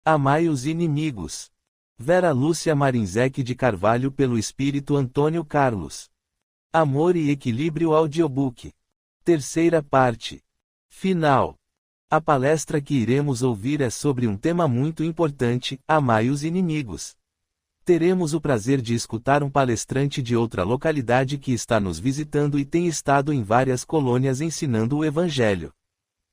Amai os inimigos. Vera Lúcia Marinzec de Carvalho pelo Espírito Antônio Carlos. Amor e Equilíbrio Audiobook. Terceira parte. Final. A palestra que iremos ouvir é sobre um tema muito importante: amai os inimigos. Teremos o prazer de escutar um palestrante de outra localidade que está nos visitando e tem estado em várias colônias ensinando o Evangelho.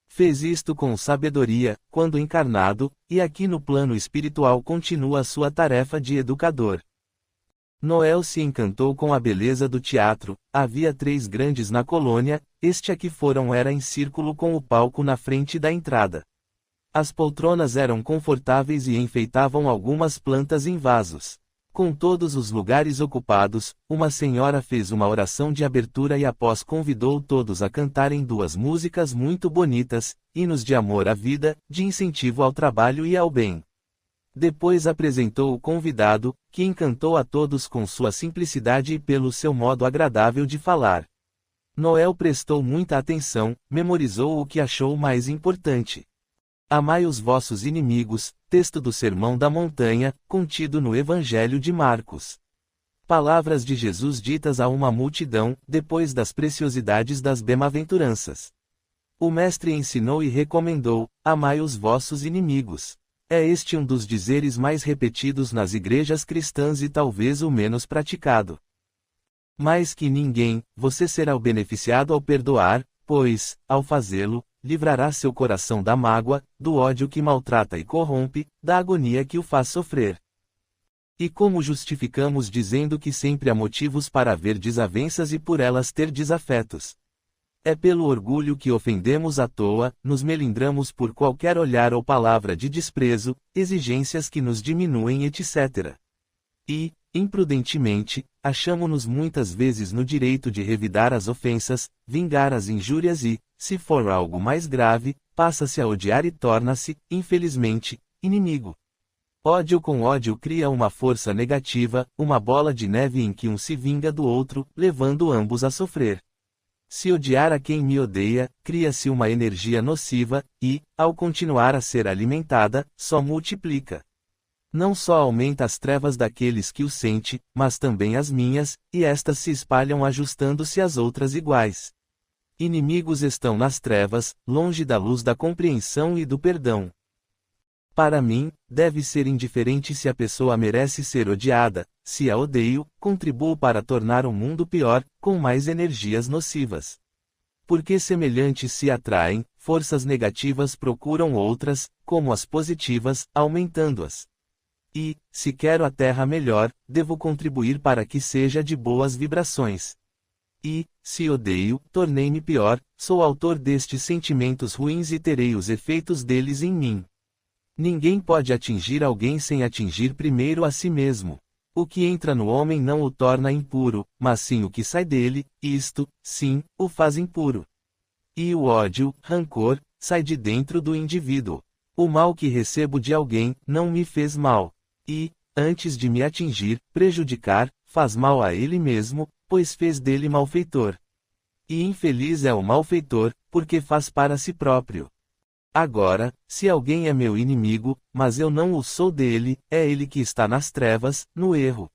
Fez isto com sabedoria, quando encarnado, e aqui no plano espiritual continua a sua tarefa de educador. Noel se encantou com a beleza do teatro. Havia 3 grandes na colônia, este a que foram era em círculo com o palco na frente da entrada. As poltronas eram confortáveis e enfeitavam algumas plantas em vasos. Com todos os lugares ocupados, uma senhora fez uma oração de abertura e após convidou todos a cantarem 2 músicas muito bonitas, hinos de amor à vida, de incentivo ao trabalho e ao bem. Depois apresentou o convidado, que encantou a todos com sua simplicidade e pelo seu modo agradável de falar. Noel prestou muita atenção, memorizou o que achou mais importante. Amai os vossos inimigos, texto do Sermão da Montanha, contido no Evangelho de Marcos. Palavras de Jesus ditas a uma multidão, depois das preciosidades das bem-aventuranças. O Mestre ensinou e recomendou: amai os vossos inimigos. É este um dos dizeres mais repetidos nas igrejas cristãs e talvez o menos praticado. Mais que ninguém, você será o beneficiado ao perdoar, pois, ao fazê-lo, livrará seu coração da mágoa, do ódio que maltrata e corrompe, da agonia que o faz sofrer. E como justificamos dizendo que sempre há motivos para haver desavenças e por elas ter desafetos? É pelo orgulho que ofendemos à toa, nos melindramos por qualquer olhar ou palavra de desprezo, exigências que nos diminuem, etc. E, imprudentemente, achamo-nos muitas vezes no direito de revidar as ofensas, vingar as injúrias e, se for algo mais grave, passa-se a odiar e torna-se, infelizmente, inimigo. Ódio com ódio cria uma força negativa, uma bola de neve em que um se vinga do outro, levando ambos a sofrer. Se odiar a quem me odeia, cria-se uma energia nociva, e, ao continuar a ser alimentada, só multiplica. Não só aumenta as trevas daqueles que o sente, mas também as minhas, e estas se espalham ajustando-se às outras iguais. Inimigos estão nas trevas, longe da luz da compreensão e do perdão. Para mim, deve ser indiferente se a pessoa merece ser odiada. Se a odeio, contribuo para tornar o mundo pior, com mais energias nocivas. Porque semelhantes se atraem, forças negativas procuram outras, como as positivas, aumentando-as. E, se quero a terra melhor, devo contribuir para que seja de boas vibrações. E, se odeio, tornei-me pior, sou autor destes sentimentos ruins e terei os efeitos deles em mim. Ninguém pode atingir alguém sem atingir primeiro a si mesmo. O que entra no homem não o torna impuro, mas sim o que sai dele, isto, sim, o faz impuro. E o ódio, rancor, sai de dentro do indivíduo. O mal que recebo de alguém, não me fez mal. E, antes de me atingir, prejudicar, faz mal a ele mesmo, pois fez dele malfeitor. E infeliz é o malfeitor, porque faz para si próprio. Agora, se alguém é meu inimigo, mas eu não o sou dele, é ele que está nas trevas, no erro.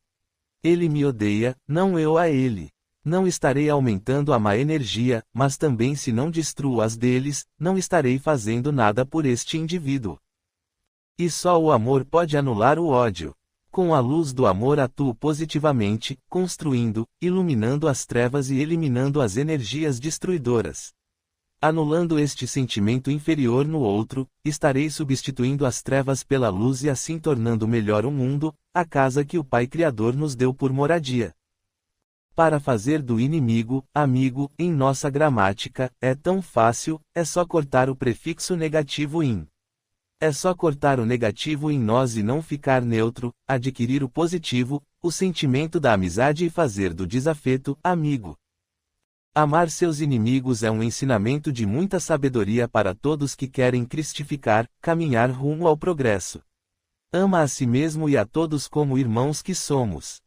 Ele me odeia, não eu a ele. Não estarei aumentando a má energia, mas também se não destruo as deles, não estarei fazendo nada por este indivíduo. E só o amor pode anular o ódio. Com a luz do amor atuo positivamente, construindo, iluminando as trevas e eliminando as energias destruidoras. Anulando este sentimento inferior no outro, estarei substituindo as trevas pela luz e assim tornando melhor o mundo, a casa que o Pai Criador nos deu por moradia. Para fazer do inimigo, amigo, em nossa gramática, é tão fácil, é só cortar o prefixo negativo in. É só cortar o negativo em nós e não ficar neutro, adquirir o positivo, o sentimento da amizade e fazer do desafeto, amigo. Amar seus inimigos é um ensinamento de muita sabedoria para todos que querem cristificar, caminhar rumo ao progresso. Ama a si mesmo e a todos como irmãos que somos.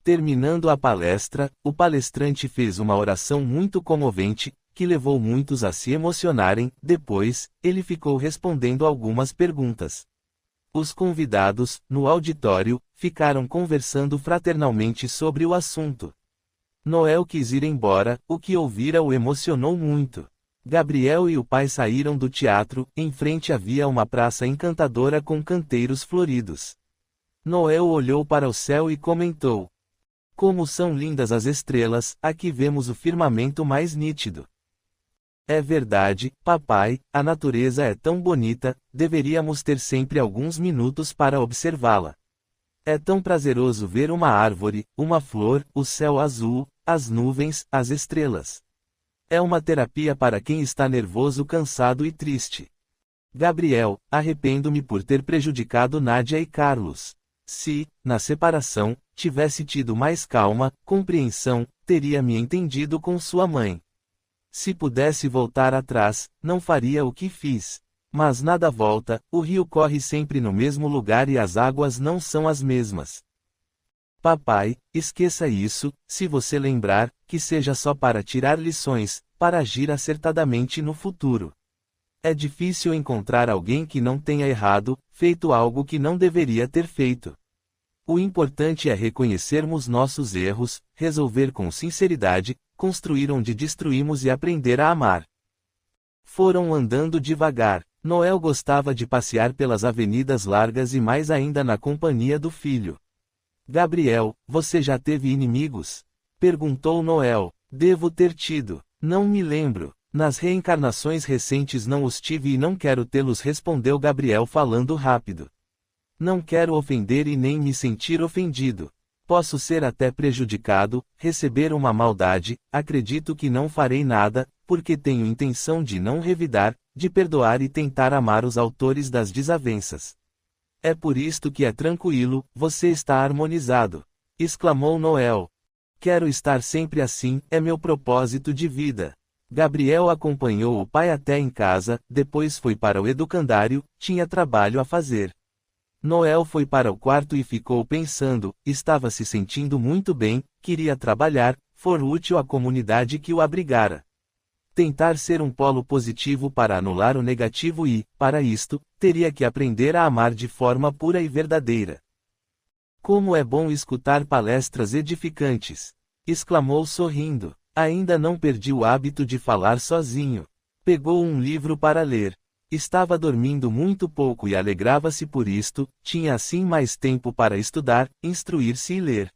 Terminando a palestra, o palestrante fez uma oração muito comovente, que levou muitos a se emocionarem. Depois, ele ficou respondendo algumas perguntas. Os convidados, no auditório, ficaram conversando fraternalmente sobre o assunto. Noel quis ir embora, o que ouvira o emocionou muito. Gabriel e o pai saíram do teatro, em frente havia uma praça encantadora com canteiros floridos. Noel olhou para o céu e comentou: "Como são lindas as estrelas, aqui vemos o firmamento mais nítido." "É verdade, papai, a natureza é tão bonita, deveríamos ter sempre alguns minutos para observá-la. É tão prazeroso ver uma árvore, uma flor, o céu azul, as nuvens, as estrelas. É uma terapia para quem está nervoso, cansado e triste." "Gabriel, arrependo-me por ter prejudicado Nádia e Carlos. Se, na separação, tivesse tido mais calma, compreensão, teria me entendido com sua mãe. Se pudesse voltar atrás, não faria o que fiz. Mas nada volta, o rio corre sempre no mesmo lugar e as águas não são as mesmas. Papai, esqueça isso, se você lembrar, que seja só para tirar lições, para agir acertadamente no futuro. É difícil encontrar alguém que não tenha errado, feito algo que não deveria ter feito. O importante é reconhecermos nossos erros, resolver com sinceridade, construir onde destruímos e aprender a amar." Foram andando devagar. Noel gostava de passear pelas avenidas largas e mais ainda na companhia do filho. "Gabriel, você já teve inimigos?" perguntou Noel. "Devo ter tido. Não me lembro. Nas reencarnações recentes não os tive e não quero tê-los", respondeu Gabriel falando rápido. "Não quero ofender e nem me sentir ofendido. Posso ser até prejudicado, receber uma maldade, acredito que não farei nada, porque tenho intenção de não revidar, de perdoar e tentar amar os autores das desavenças. É por isto que é tranquilo, você está harmonizado", exclamou Noel. "Quero estar sempre assim, é meu propósito de vida." Gabriel acompanhou o pai até em casa, depois foi para o educandário, tinha trabalho a fazer. Noel foi para o quarto e ficou pensando, estava se sentindo muito bem, queria trabalhar, for útil à comunidade que o abrigara. Tentar ser um polo positivo para anular o negativo e, para isto, teria que aprender a amar de forma pura e verdadeira. "Como é bom escutar palestras edificantes!" exclamou sorrindo. Ainda não perdi o hábito de falar sozinho. Pegou um livro para ler. Estava dormindo muito pouco e alegrava-se por isto, tinha assim mais tempo para estudar, instruir-se e ler.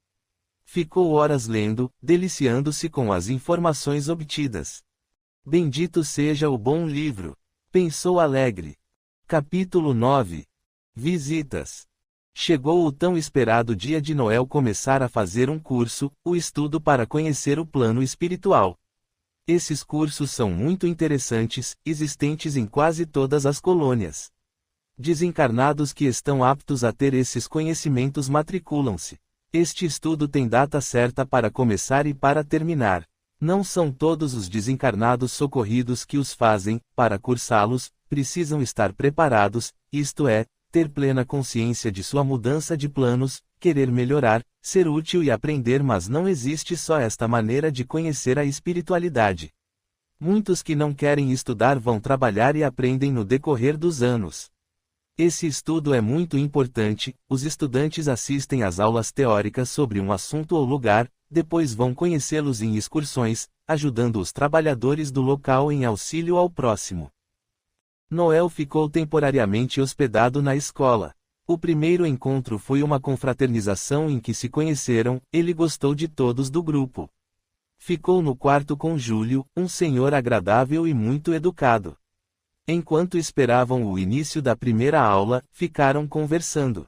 Ficou horas lendo, deliciando-se com as informações obtidas. Bendito seja o bom livro, pensou alegre. Capítulo 9. Visitas. Chegou o tão esperado dia de Noel começar a fazer um curso, o estudo para conhecer o plano espiritual. Esses cursos são muito interessantes, existentes em quase todas as colônias. Desencarnados que estão aptos a ter esses conhecimentos matriculam-se. Este estudo tem data certa para começar e para terminar. Não são todos os desencarnados socorridos que os fazem, para cursá-los, precisam estar preparados, isto é, ter plena consciência de sua mudança de planos, querer melhorar, ser útil e aprender, mas não existe só esta maneira de conhecer a espiritualidade. Muitos que não querem estudar vão trabalhar e aprendem no decorrer dos anos. Esse estudo é muito importante, os estudantes assistem às aulas teóricas sobre um assunto ou lugar, depois vão conhecê-los em excursões, ajudando os trabalhadores do local em auxílio ao próximo. Noel ficou temporariamente hospedado na escola. O primeiro encontro foi uma confraternização em que se conheceram, ele gostou de todos do grupo. Ficou no quarto com Júlio, um senhor agradável e muito educado. Enquanto esperavam o início da primeira aula, ficaram conversando.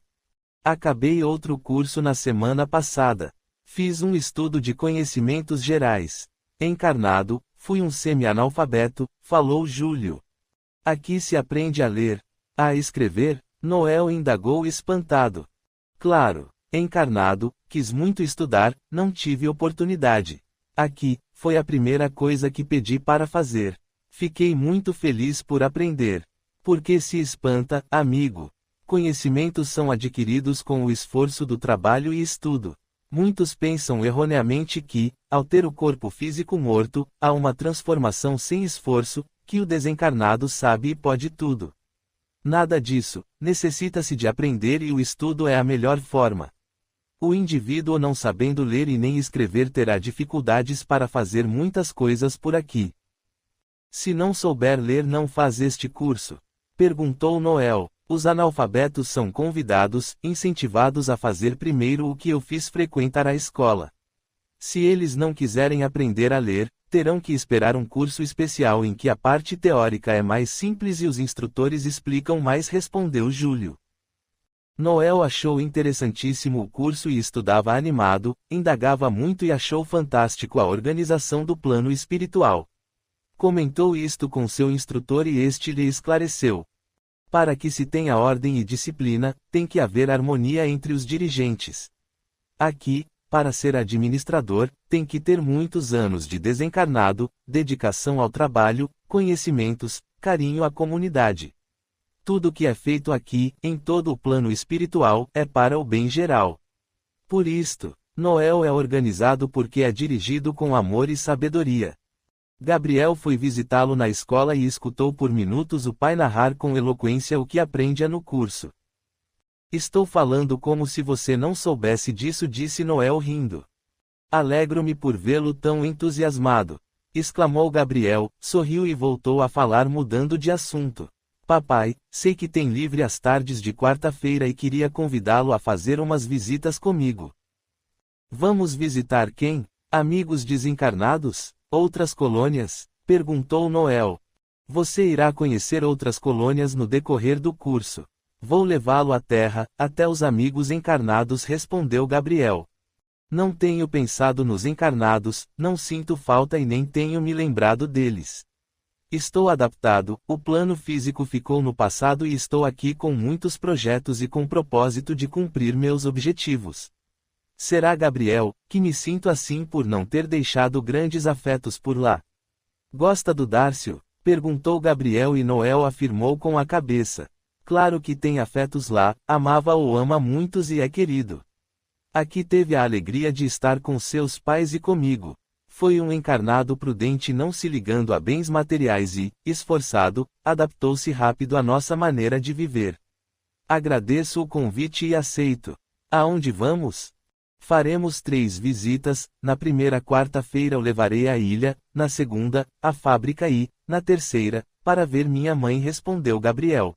Acabei outro curso na semana passada. Fiz um estudo de conhecimentos gerais. Encarnado, fui um semi-analfabeto, falou Júlio. Aqui se aprende a ler. A escrever? Noel indagou espantado. Claro. Encarnado, quis muito estudar, não tive oportunidade. Aqui, foi a primeira coisa que pedi para fazer. Fiquei muito feliz por aprender. Por que se espanta, amigo? Conhecimentos são adquiridos com o esforço do trabalho e estudo. Muitos pensam erroneamente que, ao ter o corpo físico morto, há uma transformação sem esforço, que o desencarnado sabe e pode tudo. Nada disso, necessita-se de aprender e o estudo é a melhor forma. O indivíduo não sabendo ler e nem escrever terá dificuldades para fazer muitas coisas por aqui. Se não souber ler, não faz este curso? Perguntou Noel. Os analfabetos são convidados, incentivados a fazer primeiro o que eu fiz: frequentar a escola. Se eles não quiserem aprender a ler, terão que esperar um curso especial em que a parte teórica é mais simples e os instrutores explicam mais, respondeu Júlio. Noel achou interessantíssimo o curso e estudava animado, indagava muito e achou fantástico a organização do plano espiritual. Comentou isto com seu instrutor e este lhe esclareceu. Para que se tenha ordem e disciplina, tem que haver harmonia entre os dirigentes. Aqui, para ser administrador, tem que ter muitos anos de desencarnado, dedicação ao trabalho, conhecimentos, carinho à comunidade. Tudo que é feito aqui, em todo o plano espiritual, é para o bem geral. Por isto, Noel é organizado porque é dirigido com amor e sabedoria. Gabriel foi visitá-lo na escola e escutou por minutos o pai narrar com eloquência o que aprendia no curso. Estou falando como se você não soubesse disso, disse Noel rindo. Alegro-me por vê-lo tão entusiasmado, exclamou Gabriel, sorriu e voltou a falar mudando de assunto. Papai, sei que tem livre às tardes de quarta-feira e queria convidá-lo a fazer umas visitas comigo. Vamos visitar quem? Amigos desencarnados? Outras colônias? Perguntou Noel. Você irá conhecer outras colônias no decorrer do curso. Vou levá-lo à Terra, até os amigos encarnados, respondeu Gabriel. Não tenho pensado nos encarnados, não sinto falta e nem tenho me lembrado deles. Estou adaptado, o plano físico ficou no passado e estou aqui com muitos projetos e com propósito de cumprir meus objetivos. Será, Gabriel, que me sinto assim por não ter deixado grandes afetos por lá. Gosta do Dárcio? Perguntou Gabriel e Noel afirmou com a cabeça. Claro que tem afetos lá, amava ou ama muitos e é querido. Aqui teve a alegria de estar com seus pais e comigo. Foi um encarnado prudente, não se ligando a bens materiais e, esforçado, adaptou-se rápido à nossa maneira de viver. Agradeço o convite e aceito. Aonde vamos? Faremos 3 visitas, na primeira quarta-feira o levarei à ilha, na segunda, à fábrica e, na terceira, para ver minha mãe, respondeu Gabriel.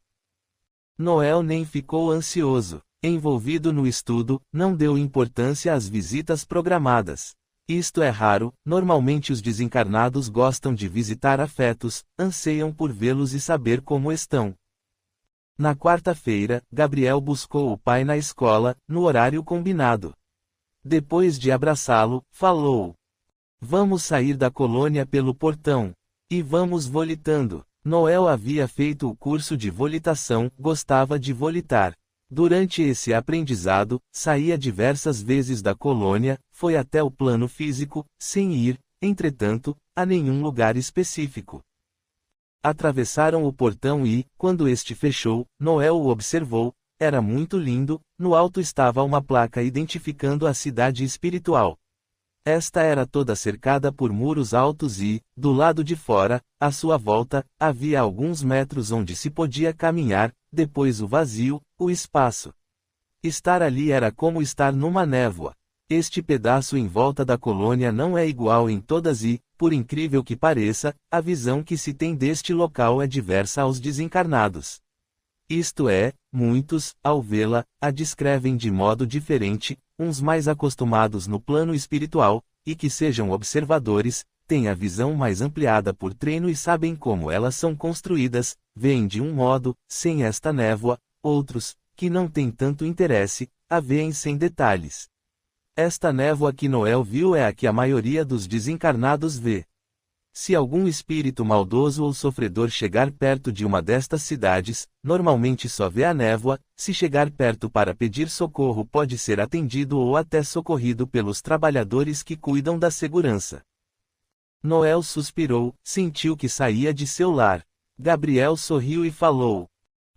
Noel nem ficou ansioso. Envolvido no estudo, não deu importância às visitas programadas. Isto é raro, normalmente os desencarnados gostam de visitar afetos, anseiam por vê-los e saber como estão. Na quarta-feira, Gabriel buscou o pai na escola, no horário combinado. Depois de abraçá-lo, falou: Vamos sair da colônia pelo portão. E vamos volitando. Noel havia feito o curso de volitação, gostava de volitar. Durante esse aprendizado, saía diversas vezes da colônia, foi até o plano físico, sem ir, entretanto, a nenhum lugar específico. Atravessaram o portão e, quando este fechou, Noel o observou. Era muito lindo, no alto estava uma placa identificando a cidade espiritual. Esta era toda cercada por muros altos e, do lado de fora, à sua volta, havia alguns metros onde se podia caminhar, depois o vazio, o espaço. Estar ali era como estar numa névoa. Este pedaço em volta da colônia não é igual em todas e, por incrível que pareça, a visão que se tem deste local é diversa aos desencarnados. Isto é, muitos, ao vê-la, a descrevem de modo diferente, uns mais acostumados no plano espiritual, e que sejam observadores, têm a visão mais ampliada por treino e sabem como elas são construídas, veem de um modo, sem esta névoa, outros, que não têm tanto interesse, a veem sem detalhes. Esta névoa que Noel viu é a que a maioria dos desencarnados vê. Se algum espírito maldoso ou sofredor chegar perto de uma destas cidades, normalmente só vê a névoa. Se chegar perto para pedir socorro, pode ser atendido ou até socorrido pelos trabalhadores que cuidam da segurança. Noel suspirou, sentiu que saía de seu lar. Gabriel sorriu e falou: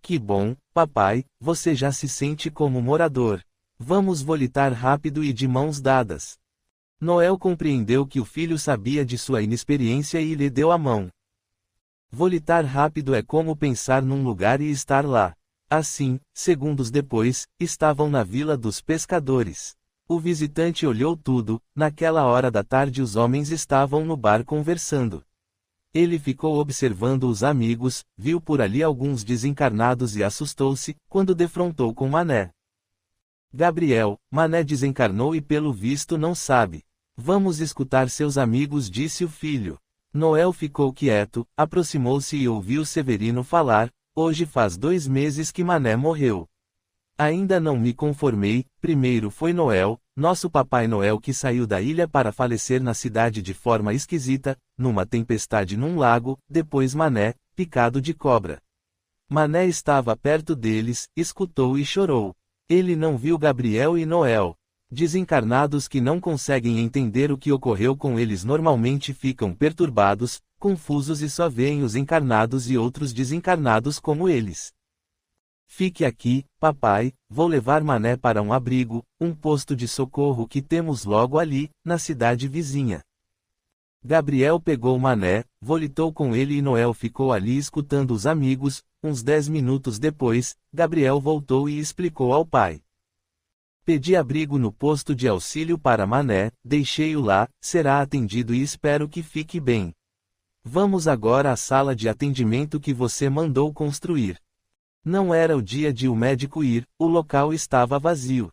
Que bom, papai, você já se sente como morador. Vamos volitar rápido e de mãos dadas. Noel compreendeu que o filho sabia de sua inexperiência e lhe deu a mão. Volitar rápido é como pensar num lugar e estar lá. Assim, segundos depois, estavam na vila dos pescadores. O visitante olhou tudo, naquela hora da tarde os homens estavam no bar conversando. Ele ficou observando os amigos, viu por ali alguns desencarnados e assustou-se, quando defrontou com Mané. Gabriel, Mané desencarnou e pelo visto não sabe. Vamos escutar seus amigos, disse o filho. Noel ficou quieto, aproximou-se e ouviu Severino falar: hoje faz 2 meses que Mané morreu. Ainda não me conformei, primeiro foi Noel, nosso Papai Noel que saiu da ilha para falecer na cidade de forma esquisita, numa tempestade num lago, depois Mané, picado de cobra. Mané estava perto deles, escutou e chorou. Ele não viu Gabriel e Noel. Desencarnados que não conseguem entender o que ocorreu com eles normalmente ficam perturbados, confusos e só veem os encarnados e outros desencarnados como eles. Fique aqui, papai, vou levar Mané para um abrigo, um posto de socorro que temos logo ali, na cidade vizinha. Gabriel pegou Mané, volitou com ele e Noel ficou ali escutando os amigos. Uns 10 minutos depois, Gabriel voltou e explicou ao pai. Pedi abrigo no posto de auxílio para Mané, deixei-o lá, será atendido e espero que fique bem. Vamos agora à sala de atendimento que você mandou construir. Não era o dia de o médico ir, o local estava vazio.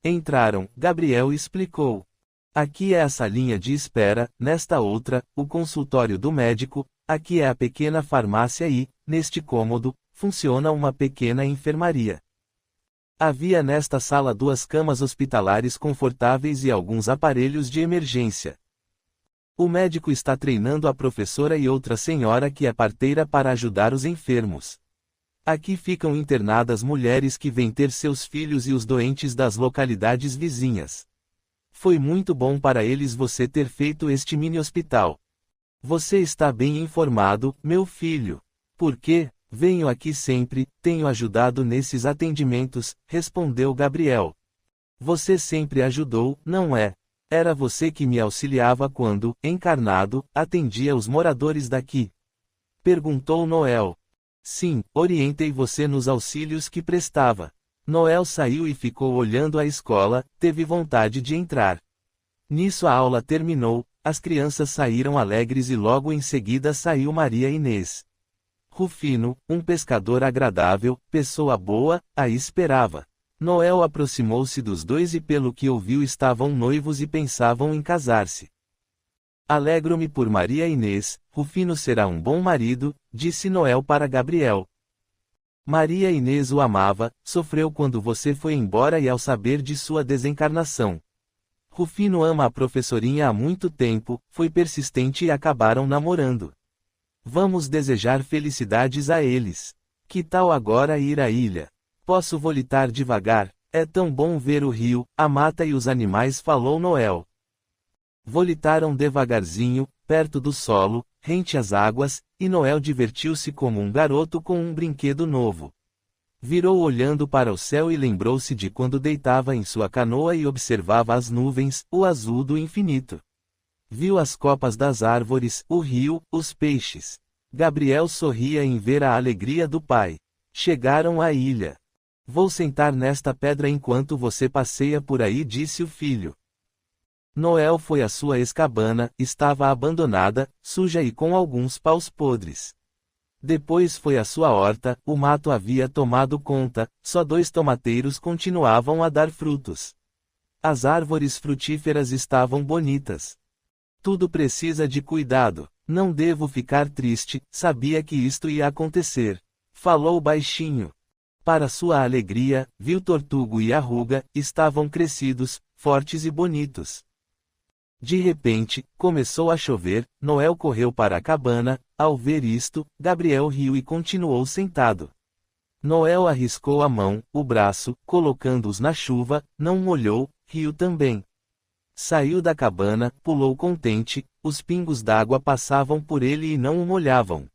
Entraram, Gabriel explicou. Aqui é a salinha de espera, nesta outra, o consultório do médico, aqui é a pequena farmácia e, neste cômodo, funciona uma pequena enfermaria. Havia nesta sala 2 camas hospitalares confortáveis e alguns aparelhos de emergência. O médico está treinando a professora e outra senhora que é parteira para ajudar os enfermos. Aqui ficam internadas mulheres que vêm ter seus filhos e os doentes das localidades vizinhas. Foi muito bom para eles você ter feito este mini hospital. Você está bem informado, meu filho. Por quê? Venho aqui sempre, tenho ajudado nesses atendimentos, respondeu Gabriel. Você sempre ajudou, não é? Era você que me auxiliava quando, encarnado, atendia os moradores daqui. Perguntou Noel. Sim, orientei você nos auxílios que prestava. Noel saiu e ficou olhando a escola, teve vontade de entrar. Nisso a aula terminou, as crianças saíram alegres e logo em seguida saiu Maria Inês. Rufino, um pescador agradável, pessoa boa, a esperava. Noel aproximou-se dos dois e pelo que ouviu estavam noivos e pensavam em casar-se. Alegro-me por Maria Inês, Rufino será um bom marido, disse Noel para Gabriel. Maria Inês o amava, sofreu quando você foi embora e ao saber de sua desencarnação. Rufino ama a professorinha há muito tempo, foi persistente e acabaram namorando. Vamos desejar felicidades a eles. Que tal agora ir à ilha? Posso volitar devagar? É tão bom ver o rio, a mata e os animais, falou Noel. Volitaram devagarzinho, perto do solo, rente às águas, e Noel divertiu-se como um garoto com um brinquedo novo. Virou olhando para o céu e lembrou-se de quando deitava em sua canoa e observava as nuvens, o azul do infinito. Viu as copas das árvores, o rio, os peixes. Gabriel sorria em ver a alegria do pai. Chegaram à ilha. Vou sentar nesta pedra enquanto você passeia por aí, disse o filho. Noel foi à sua escabana, estava abandonada, suja e com alguns paus podres. Depois foi à sua horta, o mato havia tomado conta, só 2 tomateiros continuavam a dar frutos. As árvores frutíferas estavam bonitas. Tudo precisa de cuidado. Não devo ficar triste, sabia que isto ia acontecer. Falou baixinho. Para sua alegria, viu Tortugo e a Ruga, estavam crescidos, fortes e bonitos. De repente, começou a chover, Noel correu para a cabana, ao ver isto, Gabriel riu e continuou sentado. Noel arriscou a mão, o braço, colocando-os na chuva, não molhou, riu também. Saiu da cabana, pulou contente, os pingos d'água passavam por ele e não o molhavam.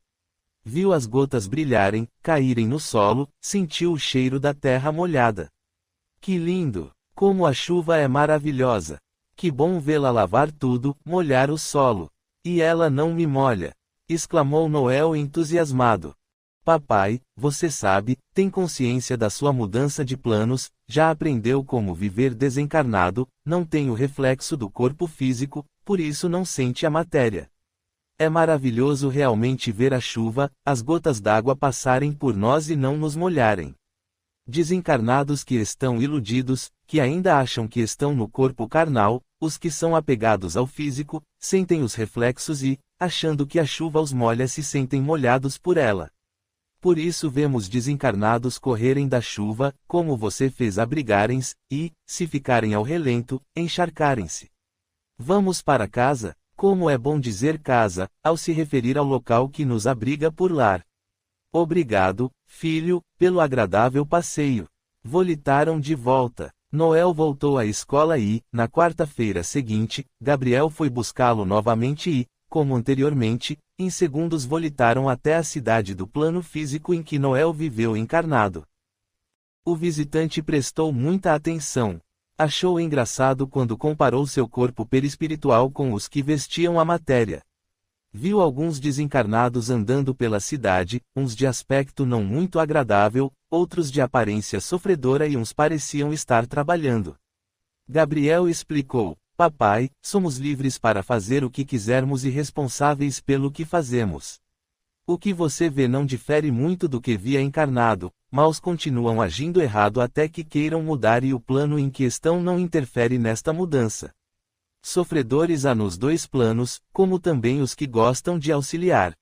Viu as gotas brilharem, caírem no solo, sentiu o cheiro da terra molhada. Que lindo! Como a chuva é maravilhosa! Que bom vê-la lavar tudo, molhar o solo. E ela não me molha. exclamou Noel entusiasmado. Papai, você sabe, tem consciência da sua mudança de planos, já aprendeu como viver desencarnado, não tem o reflexo do corpo físico, por isso não sente a matéria. É maravilhoso realmente ver a chuva, as gotas d'água passarem por nós e não nos molharem. Desencarnados que estão iludidos, que ainda acham que estão no corpo carnal, os que são apegados ao físico, sentem os reflexos e, achando que a chuva os molha, se sentem molhados por ela. Por isso vemos desencarnados correrem da chuva, como você fez abrigarem-se, e, se ficarem ao relento, encharcarem-se. Vamos para casa? Como é bom dizer casa, ao se referir ao local que nos abriga por lar. Obrigado, filho, pelo agradável passeio. Volitaram de volta. Noel voltou à escola e, na quarta-feira seguinte, Gabriel foi buscá-lo novamente e, como anteriormente, em segundos volitaram até a cidade do plano físico em que Noel viveu encarnado. O visitante prestou muita atenção. Achou engraçado quando comparou seu corpo perispiritual com os que vestiam a matéria. Viu alguns desencarnados andando pela cidade, uns de aspecto não muito agradável, outros de aparência sofredora e uns pareciam estar trabalhando. Gabriel explicou: Papai, somos livres para fazer o que quisermos e responsáveis pelo que fazemos. O que você vê não difere muito do que via encarnado, mas continuam agindo errado até que queiram mudar e o plano em que estão não interfere nesta mudança. Sofredores há nos dois planos, como também os que gostam de auxiliar.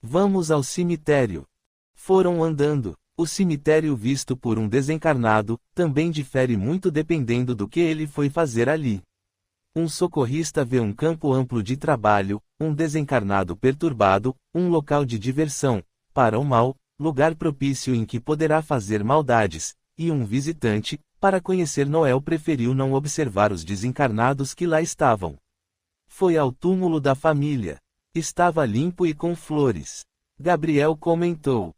Vamos ao cemitério. Foram andando. O cemitério visto por um desencarnado, também difere muito dependendo do que ele foi fazer ali. Um socorrista vê um campo amplo de trabalho, um desencarnado perturbado, um local de diversão, para o mal, lugar propício em que poderá fazer maldades, e um visitante, para conhecer Noel, preferiu não observar os desencarnados que lá estavam. Foi ao túmulo da família. Estava limpo e com flores. Gabriel comentou.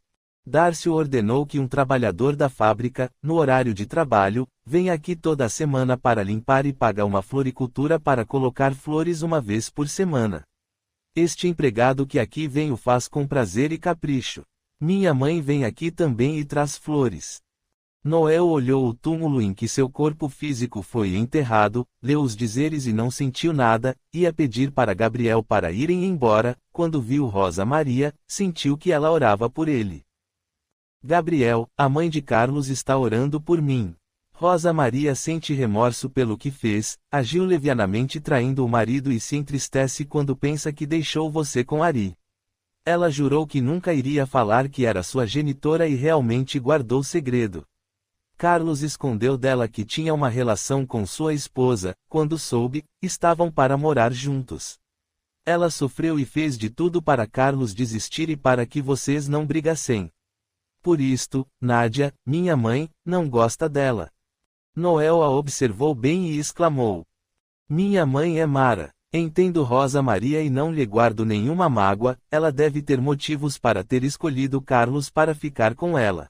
Dárcio ordenou que um trabalhador da fábrica, no horário de trabalho, venha aqui toda a semana para limpar e paga uma floricultura para colocar flores uma vez por semana. Este empregado que aqui vem o faz com prazer e capricho. Minha mãe vem aqui também e traz flores. Noel olhou o túmulo em que seu corpo físico foi enterrado, leu os dizeres e não sentiu nada, ia pedir para Gabriel para irem embora, quando viu Rosa Maria, sentiu que ela orava por ele. Gabriel, a mãe de Carlos está orando por mim. Rosa Maria sente remorso pelo que fez, agiu levianamente traindo o marido e se entristece quando pensa que deixou você com Ari. Ela jurou que nunca iria falar que era sua genitora e realmente guardou segredo. Carlos escondeu dela que tinha uma relação com sua esposa, quando soube, estavam para morar juntos. Ela sofreu e fez de tudo para Carlos desistir e para que vocês não brigassem. Por isto, Nádia, minha mãe, não gosta dela. Noel a observou bem e exclamou. Minha mãe é Mara. Entendo Rosa Maria e não lhe guardo nenhuma mágoa, ela deve ter motivos para ter escolhido Carlos para ficar com ela.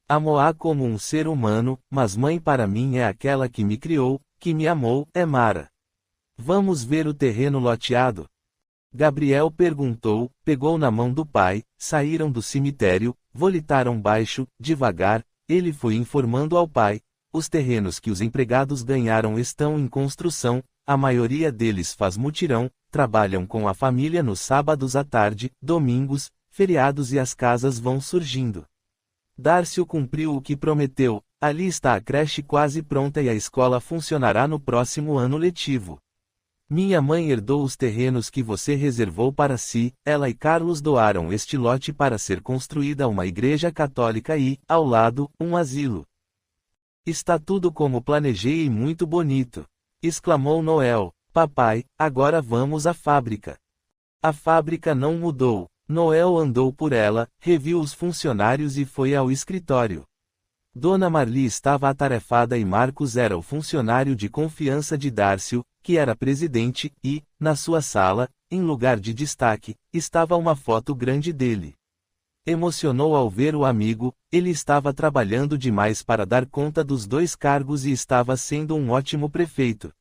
Amo-a como um ser humano, mas mãe para mim é aquela que me criou, que me amou, é Mara. Vamos ver o terreno loteado? Gabriel perguntou, pegou na mão do pai, saíram do cemitério, volitaram baixo, devagar, ele foi informando ao pai, os terrenos que os empregados ganharam estão em construção, a maioria deles faz mutirão, trabalham com a família nos sábados à tarde, domingos, feriados e as casas vão surgindo. Dárcio cumpriu o que prometeu, ali está a creche quase pronta e a escola funcionará no próximo ano letivo. Minha mãe herdou os terrenos que você reservou para si, ela e Carlos doaram este lote para ser construída uma igreja católica e, ao lado, um asilo. Está tudo como planejei e muito bonito, exclamou Noel. Papai, agora vamos à fábrica. A fábrica não mudou. Noel andou por ela, reviu os funcionários e foi ao escritório. Dona Marli estava atarefada e Marcos era o funcionário de confiança de Dárcio, que era presidente, e, na sua sala, em lugar de destaque, estava uma foto grande dele. Emocionou ao ver o amigo, ele estava trabalhando demais para dar conta dos dois cargos e estava sendo um ótimo prefeito.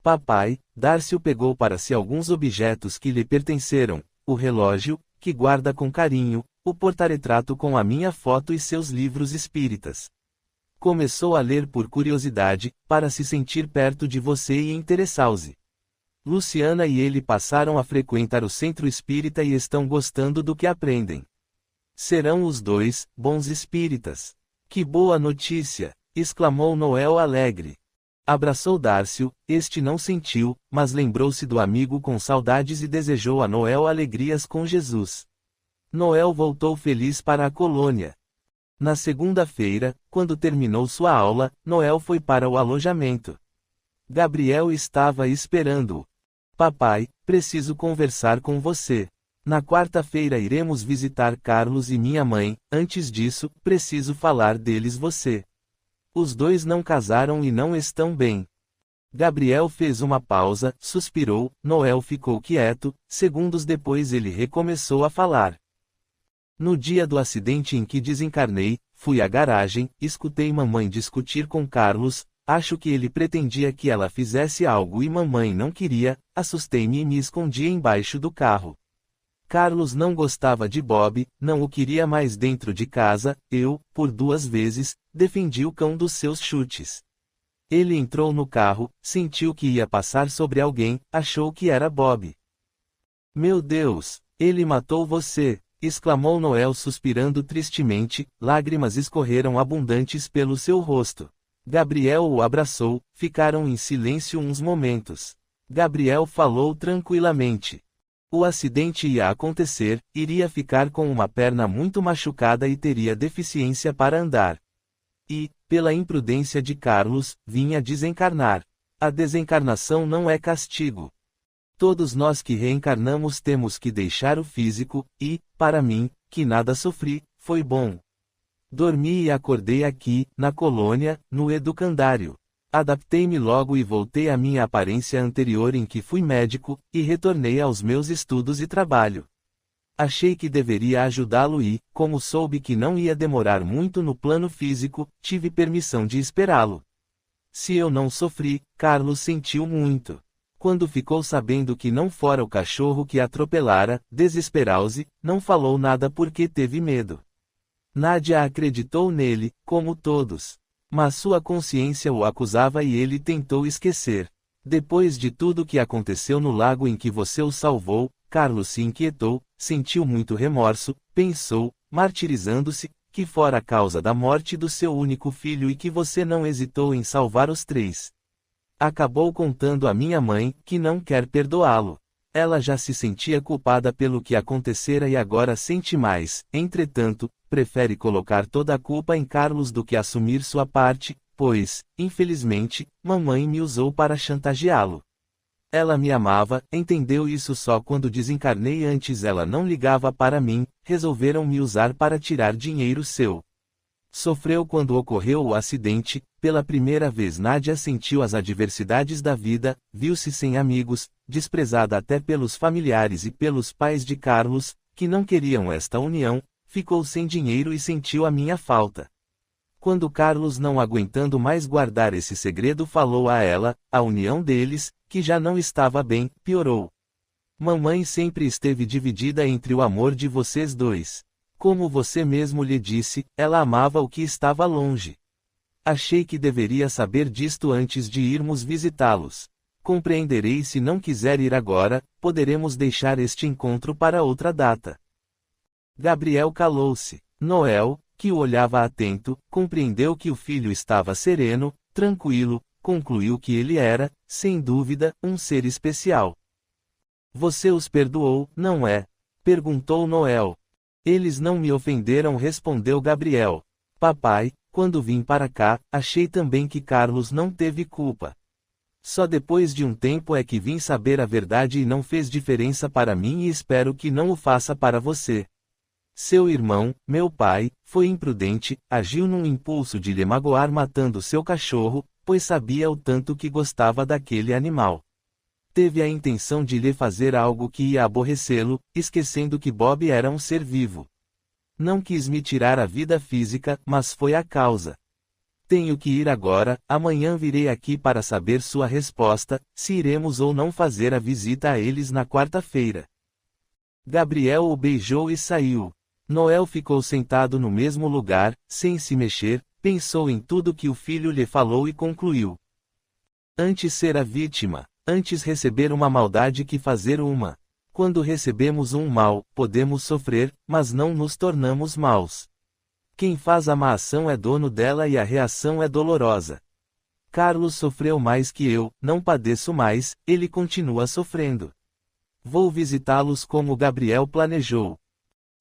Papai, Dárcio pegou para si alguns objetos que lhe pertenceram, o relógio, que guarda com carinho, o porta-retrato com a minha foto e seus livros espíritas. Começou a ler por curiosidade, para se sentir perto de você e interessar-se. Luciana e ele passaram a frequentar o centro espírita e estão gostando do que aprendem. Serão os dois, bons espíritas. Que boa notícia! Exclamou Noel alegre. Abraçou Dárcio, este não sentiu, mas lembrou-se do amigo com saudades e desejou a Noel alegrias com Jesus. Noel voltou feliz para a colônia. Na segunda-feira, quando terminou sua aula, Noel foi para o alojamento. Gabriel estava esperando-o. Papai, preciso conversar com você. Na quarta-feira iremos visitar Carlos e minha mãe, antes disso, preciso falar deles você. Os dois não casaram e não estão bem. Gabriel fez uma pausa, suspirou, Noel ficou quieto, segundos depois ele recomeçou a falar. No dia do acidente em que desencarnei, fui à garagem, escutei mamãe discutir com Carlos, acho que ele pretendia que ela fizesse algo e mamãe não queria, assustei-me e me escondi embaixo do carro. Carlos não gostava de Bob, não o queria mais dentro de casa, eu, por 2 vezes, defendi o cão dos seus chutes. Ele entrou no carro, sentiu que ia passar sobre alguém, achou que era Bob. Meu Deus, ele matou você! Exclamou Noel suspirando tristemente, lágrimas escorreram abundantes pelo seu rosto. Gabriel o abraçou, ficaram em silêncio uns momentos. Gabriel falou tranquilamente. O acidente ia acontecer, iria ficar com uma perna muito machucada e teria deficiência para andar. E, pela imprudência de Carlos, vinha desencarnar. A desencarnação não é castigo. Todos nós que reencarnamos temos que deixar o físico, e, para mim, que nada sofri, foi bom. Dormi e acordei aqui, na colônia, no educandário. Adaptei-me logo e voltei à minha aparência anterior em que fui médico, e retornei aos meus estudos e trabalho. Achei que deveria ajudá-lo e, como soube que não ia demorar muito no plano físico, tive permissão de esperá-lo. Se eu não sofri, Carlos sentiu muito. Quando ficou sabendo que não fora o cachorro que atropelara, desesperou-se, não falou nada porque teve medo. Nádia acreditou nele, como todos. Mas sua consciência o acusava e ele tentou esquecer. Depois de tudo que aconteceu no lago em que você o salvou, Carlos se inquietou, sentiu muito remorso, pensou, martirizando-se, que fora a causa da morte do seu único filho e que você não hesitou em salvar os 3. Acabou contando à minha mãe, que não quer perdoá-lo. Ela já se sentia culpada pelo que acontecera e agora sente mais, entretanto, prefere colocar toda a culpa em Carlos do que assumir sua parte, pois, infelizmente, mamãe me usou para chantageá-lo. Ela me amava, entendeu isso só quando desencarnei, antes ela não ligava para mim, resolveram me usar para tirar dinheiro seu. Sofreu quando ocorreu o acidente, pela primeira vez Nádia sentiu as adversidades da vida, viu-se sem amigos, desprezada até pelos familiares e pelos pais de Carlos, que não queriam esta união, ficou sem dinheiro e sentiu a minha falta. Quando Carlos, não aguentando mais guardar esse segredo, falou a ela, a união deles, que já não estava bem, piorou. Mamãe sempre esteve dividida entre o amor de vocês dois. Como você mesmo lhe disse, ela amava o que estava longe. Achei que deveria saber disto antes de irmos visitá-los. Compreenderei se não quiser ir agora, poderemos deixar este encontro para outra data. Gabriel calou-se. Noel, que o olhava atento, compreendeu que o filho estava sereno, tranquilo, concluiu que ele era, sem dúvida, um ser especial. Você os perdoou, não é? Perguntou Noel. Eles não me ofenderam, respondeu Gabriel. Papai, quando vim para cá, achei também que Carlos não teve culpa. Só depois de um tempo é que vim saber a verdade e não fez diferença para mim e espero que não o faça para você. Seu irmão, meu pai, foi imprudente, agiu num impulso de lhe magoar matando seu cachorro, pois sabia o tanto que gostava daquele animal. Teve a intenção de lhe fazer algo que ia aborrecê-lo, esquecendo que Bob era um ser vivo. Não quis me tirar a vida física, mas foi a causa. Tenho que ir agora, amanhã virei aqui para saber sua resposta, se iremos ou não fazer a visita a eles na quarta-feira. Gabriel o beijou e saiu. Noel ficou sentado no mesmo lugar, sem se mexer, pensou em tudo que o filho lhe falou e concluiu. Antes ser a vítima, antes receber uma maldade que fazer uma. Quando recebemos um mal, podemos sofrer, mas não nos tornamos maus. Quem faz a má ação é dono dela e a reação é dolorosa. Carlos sofreu mais que eu, não padeço mais, ele continua sofrendo. Vou visitá-los como Gabriel planejou.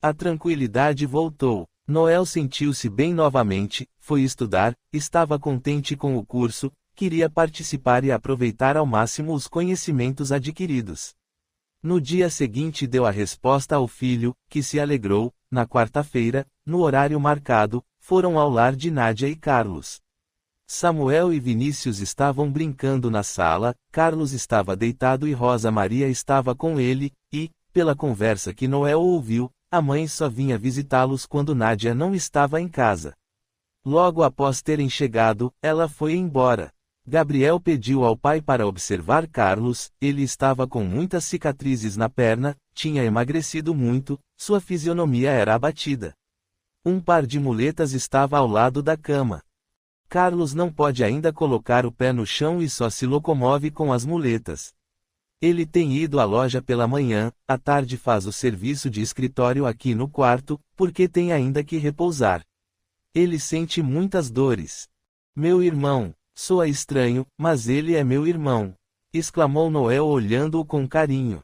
A tranquilidade voltou. Noel sentiu-se bem novamente, foi estudar, estava contente com o curso, queria participar e aproveitar ao máximo os conhecimentos adquiridos. No dia seguinte deu a resposta ao filho, que se alegrou. Na quarta-feira, no horário marcado, foram ao lar de Nádia e Carlos. Samuel e Vinícius estavam brincando na sala, Carlos estava deitado e Rosa Maria estava com ele, e, pela conversa que Noel ouviu, a mãe só vinha visitá-los quando Nádia não estava em casa. Logo após terem chegado, ela foi embora. Gabriel pediu ao pai para observar Carlos, ele estava com muitas cicatrizes na perna, tinha emagrecido muito, sua fisionomia era abatida. Um par de muletas estava ao lado da cama. Carlos não pode ainda colocar o pé no chão e só se locomove com as muletas. Ele tem ido à loja pela manhã, à tarde faz o serviço de escritório aqui no quarto, porque tem ainda que repousar. Ele sente muitas dores. Meu irmão, soa estranho, mas ele é meu irmão, exclamou Noel olhando-o com carinho.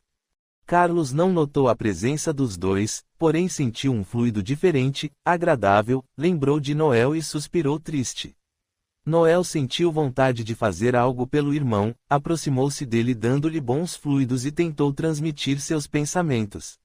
Carlos não notou a presença dos dois, porém sentiu um fluido diferente, agradável, lembrou de Noel e suspirou triste. Noel sentiu vontade de fazer algo pelo irmão, aproximou-se dele dando-lhe bons fluidos e tentou transmitir seus pensamentos.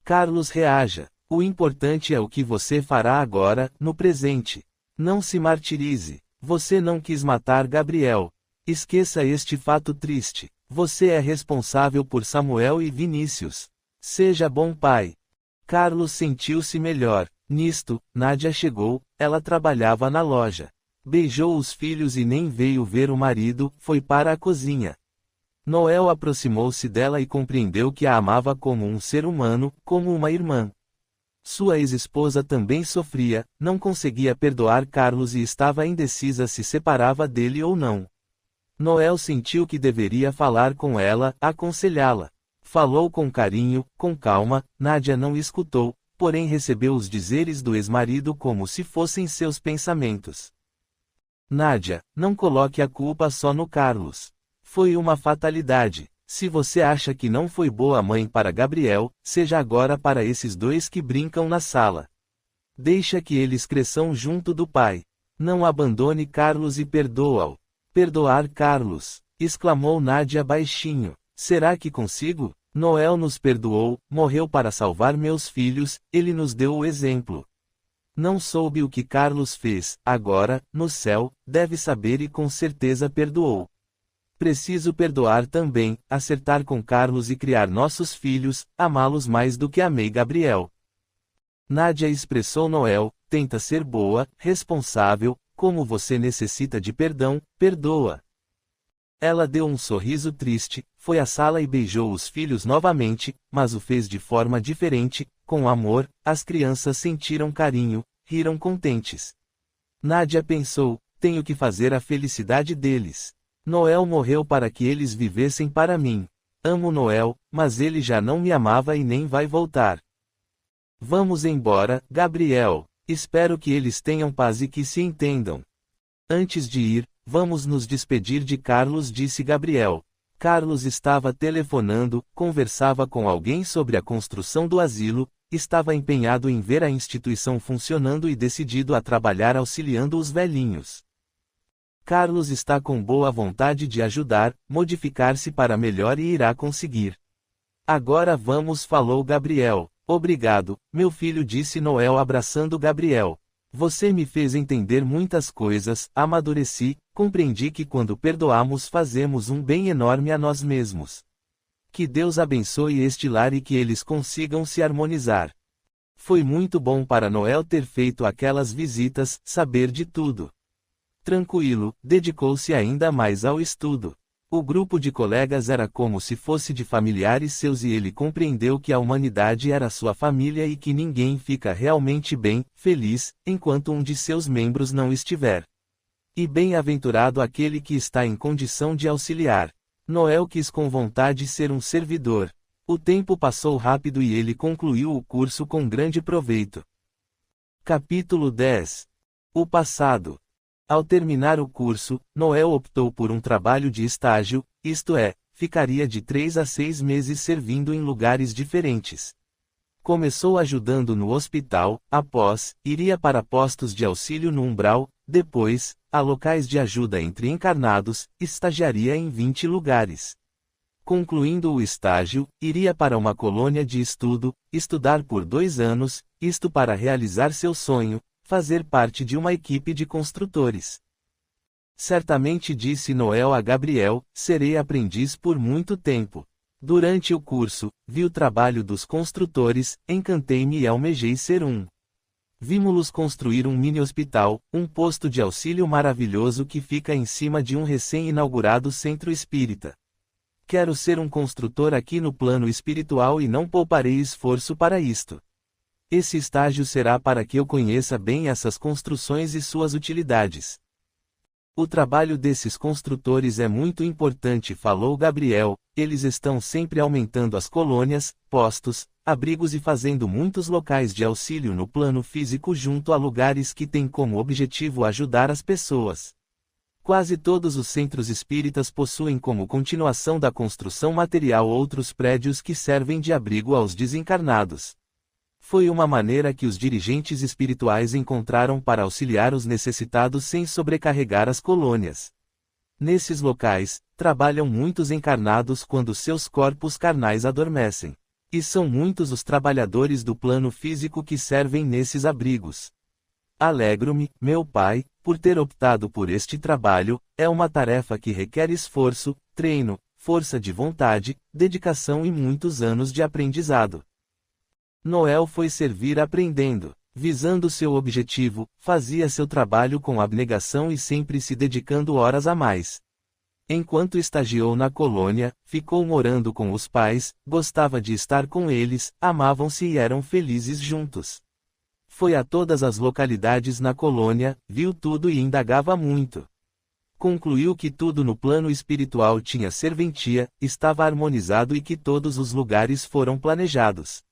Carlos reaja. O importante é o que você fará agora, no presente. Não se martirize. Você não quis matar Gabriel. Esqueça este fato triste. Você é responsável por Samuel e Vinícius. Seja bom pai. Carlos sentiu-se melhor. Nisto, Nádia chegou, ela trabalhava na loja. Beijou os filhos e nem veio ver o marido, foi para a cozinha. Noel aproximou-se dela e compreendeu que a amava como um ser humano, como uma irmã. Sua ex-esposa também sofria, não conseguia perdoar Carlos e estava indecisa se separava dele ou não. Noel sentiu que deveria falar com ela, aconselhá-la. Falou com carinho, com calma, Nádia não escutou, porém recebeu os dizeres do ex-marido como se fossem seus pensamentos. Nádia, não coloque a culpa só no Carlos. Foi uma fatalidade. Se você acha que não foi boa mãe para Gabriel, seja agora para esses dois que brincam na sala. Deixa que eles cresçam junto do pai. Não abandone Carlos e perdoa-o. Perdoar Carlos, exclamou Nádia baixinho. Será que consigo? Noel nos perdoou, morreu para salvar meus filhos, ele nos deu o exemplo. Não soube o que Carlos fez, agora, no céu, deve saber e com certeza perdoou. Preciso perdoar também, acertar com Carlos e criar nossos filhos, amá-los mais do que amei Gabriel. Nádia expressou Noel, tenta ser boa, responsável, como você necessita de perdão, perdoa. Ela deu um sorriso triste, foi à sala e beijou os filhos novamente, mas o fez de forma diferente, com amor, as crianças sentiram carinho, riram contentes. Nádia pensou, tenho que fazer a felicidade deles. Noel morreu para que eles vivessem para mim. Amo Noel, mas ele já não me amava e nem vai voltar. Vamos embora, Gabriel. Espero que eles tenham paz e que se entendam. Antes de ir, vamos nos despedir de Carlos, disse Gabriel. Carlos estava telefonando, conversava com alguém sobre a construção do asilo, estava empenhado em ver a instituição funcionando e decidido a trabalhar auxiliando os velhinhos. Carlos está com boa vontade de ajudar, modificar-se para melhor e irá conseguir. Agora vamos, falou Gabriel. Obrigado, meu filho, disse Noel abraçando Gabriel. Você me fez entender muitas coisas, amadureci, compreendi que quando perdoamos fazemos um bem enorme a nós mesmos. Que Deus abençoe este lar e que eles consigam se harmonizar. Foi muito bom para Noel ter feito aquelas visitas, saber de tudo. Tranquilo, dedicou-se ainda mais ao estudo. O grupo de colegas era como se fosse de familiares seus e ele compreendeu que a humanidade era sua família e que ninguém fica realmente bem, feliz, enquanto um de seus membros não estiver. E bem-aventurado aquele que está em condição de auxiliar. Noel quis com vontade ser um servidor. O tempo passou rápido e ele concluiu o curso com grande proveito. Capítulo 10. O passado. Ao terminar o curso, Noel optou por um trabalho de estágio, isto é, ficaria de 3 a 6 meses servindo em lugares diferentes. Começou ajudando no hospital, após, iria para postos de auxílio no umbral, depois, a locais de ajuda entre encarnados, estagiaria em 20 lugares. Concluindo o estágio, iria para uma colônia de estudo, estudar por 2 anos, isto para realizar seu sonho, fazer parte de uma equipe de construtores. Certamente disse Noel a Gabriel, serei aprendiz por muito tempo. Durante o curso, vi o trabalho dos construtores, encantei-me e almejei ser um. Vimos-los construir um mini-hospital, um posto de auxílio maravilhoso que fica em cima de um recém-inaugurado centro espírita. Quero ser um construtor aqui no plano espiritual e não pouparei esforço para isto. Esse estágio será para que eu conheça bem essas construções e suas utilidades. O trabalho desses construtores é muito importante, falou Gabriel, eles estão sempre aumentando as colônias, postos, abrigos e fazendo muitos locais de auxílio no plano físico junto a lugares que têm como objetivo ajudar as pessoas. Quase todos os centros espíritas possuem como continuação da construção material outros prédios que servem de abrigo aos desencarnados. Foi uma maneira que os dirigentes espirituais encontraram para auxiliar os necessitados sem sobrecarregar as colônias. Nesses locais, trabalham muitos encarnados quando seus corpos carnais adormecem. E são muitos os trabalhadores do plano físico que servem nesses abrigos. Alegro-me, meu pai, por ter optado por este trabalho, é uma tarefa que requer esforço, treino, força de vontade, dedicação e muitos anos de aprendizado. Noel foi servir aprendendo, visando seu objetivo, fazia seu trabalho com abnegação e sempre se dedicando horas a mais. Enquanto estagiou na colônia, ficou morando com os pais, gostava de estar com eles, amavam-se e eram felizes juntos. Foi a todas as localidades na colônia, viu tudo e indagava muito. Concluiu que tudo no plano espiritual tinha serventia, estava harmonizado e que todos os lugares foram planejados.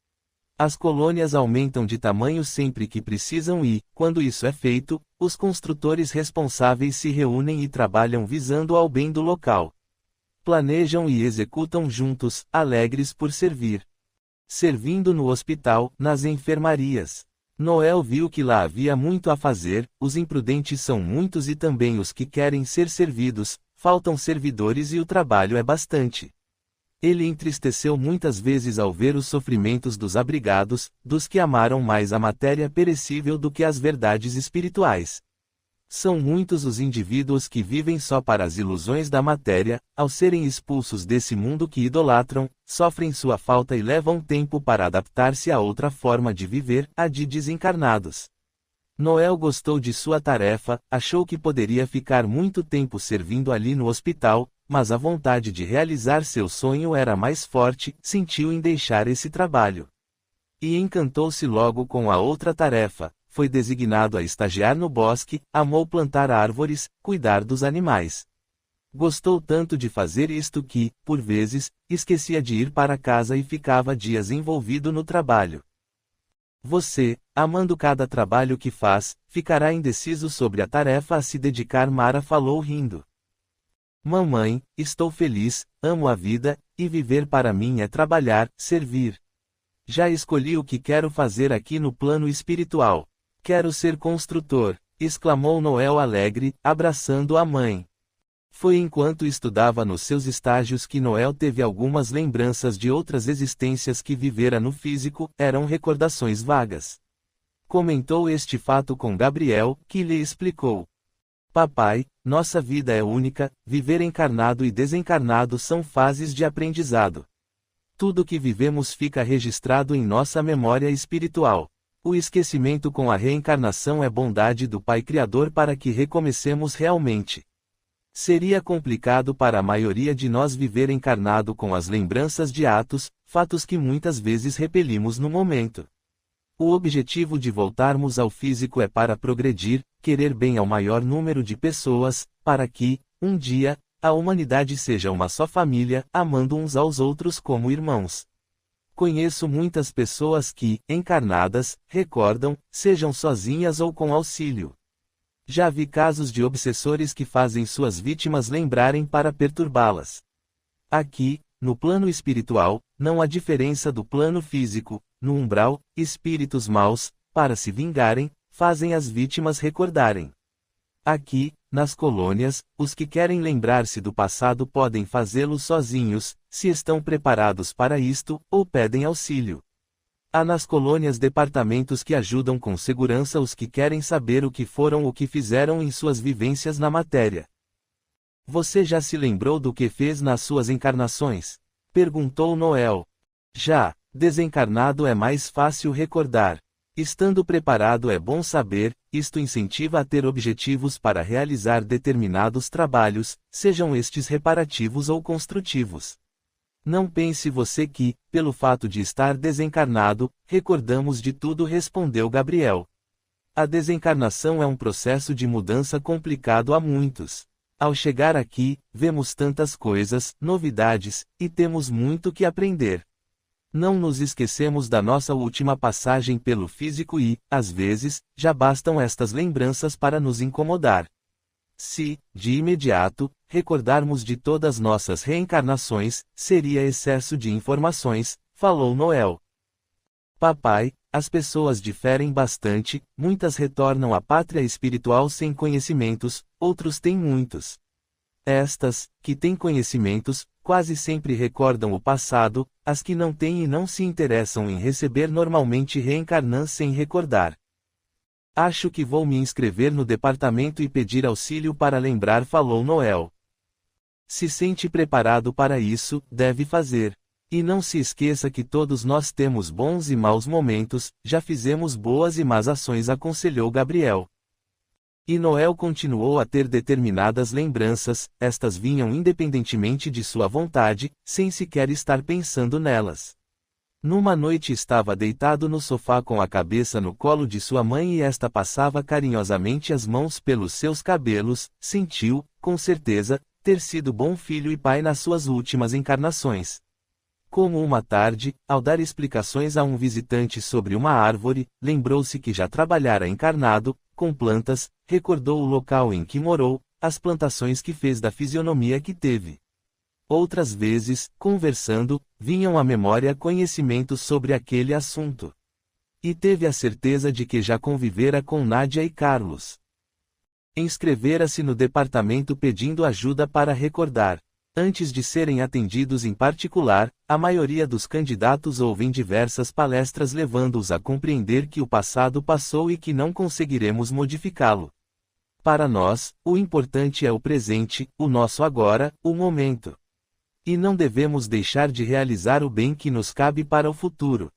As colônias aumentam de tamanho sempre que precisam e, quando isso é feito, os construtores responsáveis se reúnem e trabalham visando ao bem do local. Planejam e executam juntos, alegres por servir. Servindo no hospital, nas enfermarias. Noel viu que lá havia muito a fazer, os imprudentes são muitos e também os que querem ser servidos, faltam servidores e o trabalho é bastante. Ele entristeceu muitas vezes ao ver os sofrimentos dos abrigados, dos que amaram mais a matéria perecível do que as verdades espirituais. São muitos os indivíduos que vivem só para as ilusões da matéria, ao serem expulsos desse mundo que idolatram, sofrem sua falta e levam tempo para adaptar-se a outra forma de viver, a de desencarnados. Noel gostou de sua tarefa, achou que poderia ficar muito tempo servindo ali no hospital, mas a vontade de realizar seu sonho era mais forte, sentiu em deixar esse trabalho. E encantou-se logo com a outra tarefa, foi designado a estagiar no bosque, amou plantar árvores, cuidar dos animais. Gostou tanto de fazer isto que, por vezes, esquecia de ir para casa e ficava dias envolvido no trabalho. Você, amando cada trabalho que faz, ficará indeciso sobre a tarefa a se dedicar. Mara falou rindo. Mamãe, estou feliz, amo a vida, e viver para mim é trabalhar, servir. Já escolhi o que quero fazer aqui no plano espiritual. Quero ser construtor, exclamou Noel alegre, abraçando a mãe. Foi enquanto estudava nos seus estágios que Noel teve algumas lembranças de outras existências que vivera no físico, eram recordações vagas. Comentou este fato com Gabriel, que lhe explicou. Papai, nossa vida é única, viver encarnado e desencarnado são fases de aprendizado. Tudo que vivemos fica registrado em nossa memória espiritual. O esquecimento com a reencarnação é bondade do Pai Criador para que recomecemos realmente. Seria complicado para a maioria de nós viver encarnado com as lembranças de atos, fatos que muitas vezes repelimos no momento. O objetivo de voltarmos ao físico é para progredir, querer bem ao maior número de pessoas, para que, um dia, a humanidade seja uma só família, amando uns aos outros como irmãos. Conheço muitas pessoas que, encarnadas, recordam, sejam sozinhas ou com auxílio. Já vi casos de obsessores que fazem suas vítimas lembrarem para perturbá-las. Aqui, no plano espiritual, não há diferença do plano físico. No umbral, espíritos maus, para se vingarem, fazem as vítimas recordarem. Aqui, nas colônias, os que querem lembrar-se do passado podem fazê-lo sozinhos, se estão preparados para isto, ou pedem auxílio. Há nas colônias departamentos que ajudam com segurança os que querem saber o que foram ou o que fizeram em suas vivências na matéria. Você já se lembrou do que fez nas suas encarnações? Perguntou Noel. Já. Desencarnado é mais fácil recordar. Estando preparado é bom saber, isto incentiva a ter objetivos para realizar determinados trabalhos, sejam estes reparativos ou construtivos. Não pense você que, pelo fato de estar desencarnado, recordamos de tudo, respondeu Gabriel. A desencarnação é um processo de mudança complicado a muitos. Ao chegar aqui, vemos tantas coisas, novidades, e temos muito que aprender. Não nos esquecemos da nossa última passagem pelo físico e, às vezes, já bastam estas lembranças para nos incomodar. Se, de imediato, recordarmos de todas nossas reencarnações, seria excesso de informações, falou Noel. Papai, as pessoas diferem bastante, muitas retornam à pátria espiritual sem conhecimentos, outros têm muitos. Estas, que têm conhecimentos, quase sempre recordam o passado, as que não têm e não se interessam em receber normalmente reencarnam sem recordar. Acho que vou me inscrever no departamento e pedir auxílio para lembrar, falou Noel. Se sente preparado para isso, deve fazer. E não se esqueça que todos nós temos bons e maus momentos, já fizemos boas e más ações, aconselhou Gabriel. E Noel continuou a ter determinadas lembranças, estas vinham independentemente de sua vontade, sem sequer estar pensando nelas. Numa noite estava deitado no sofá com a cabeça no colo de sua mãe e esta passava carinhosamente as mãos pelos seus cabelos, sentiu, com certeza, ter sido bom filho e pai nas suas últimas encarnações. Como uma tarde, ao dar explicações a um visitante sobre uma árvore, lembrou-se que já trabalhara encarnado, com plantas, recordou o local em que morou, as plantações que fez da fisionomia que teve. Outras vezes, conversando, vinham à memória conhecimentos sobre aquele assunto. E teve a certeza de que já convivera com Nádia e Carlos. Inscrevera-se no departamento pedindo ajuda para recordar. Antes de serem atendidos em particular, a maioria dos candidatos ouvem diversas palestras levando-os a compreender que o passado passou e que não conseguiremos modificá-lo. Para nós, o importante é o presente, o nosso agora, o momento. E não devemos deixar de realizar o bem que nos cabe para o futuro.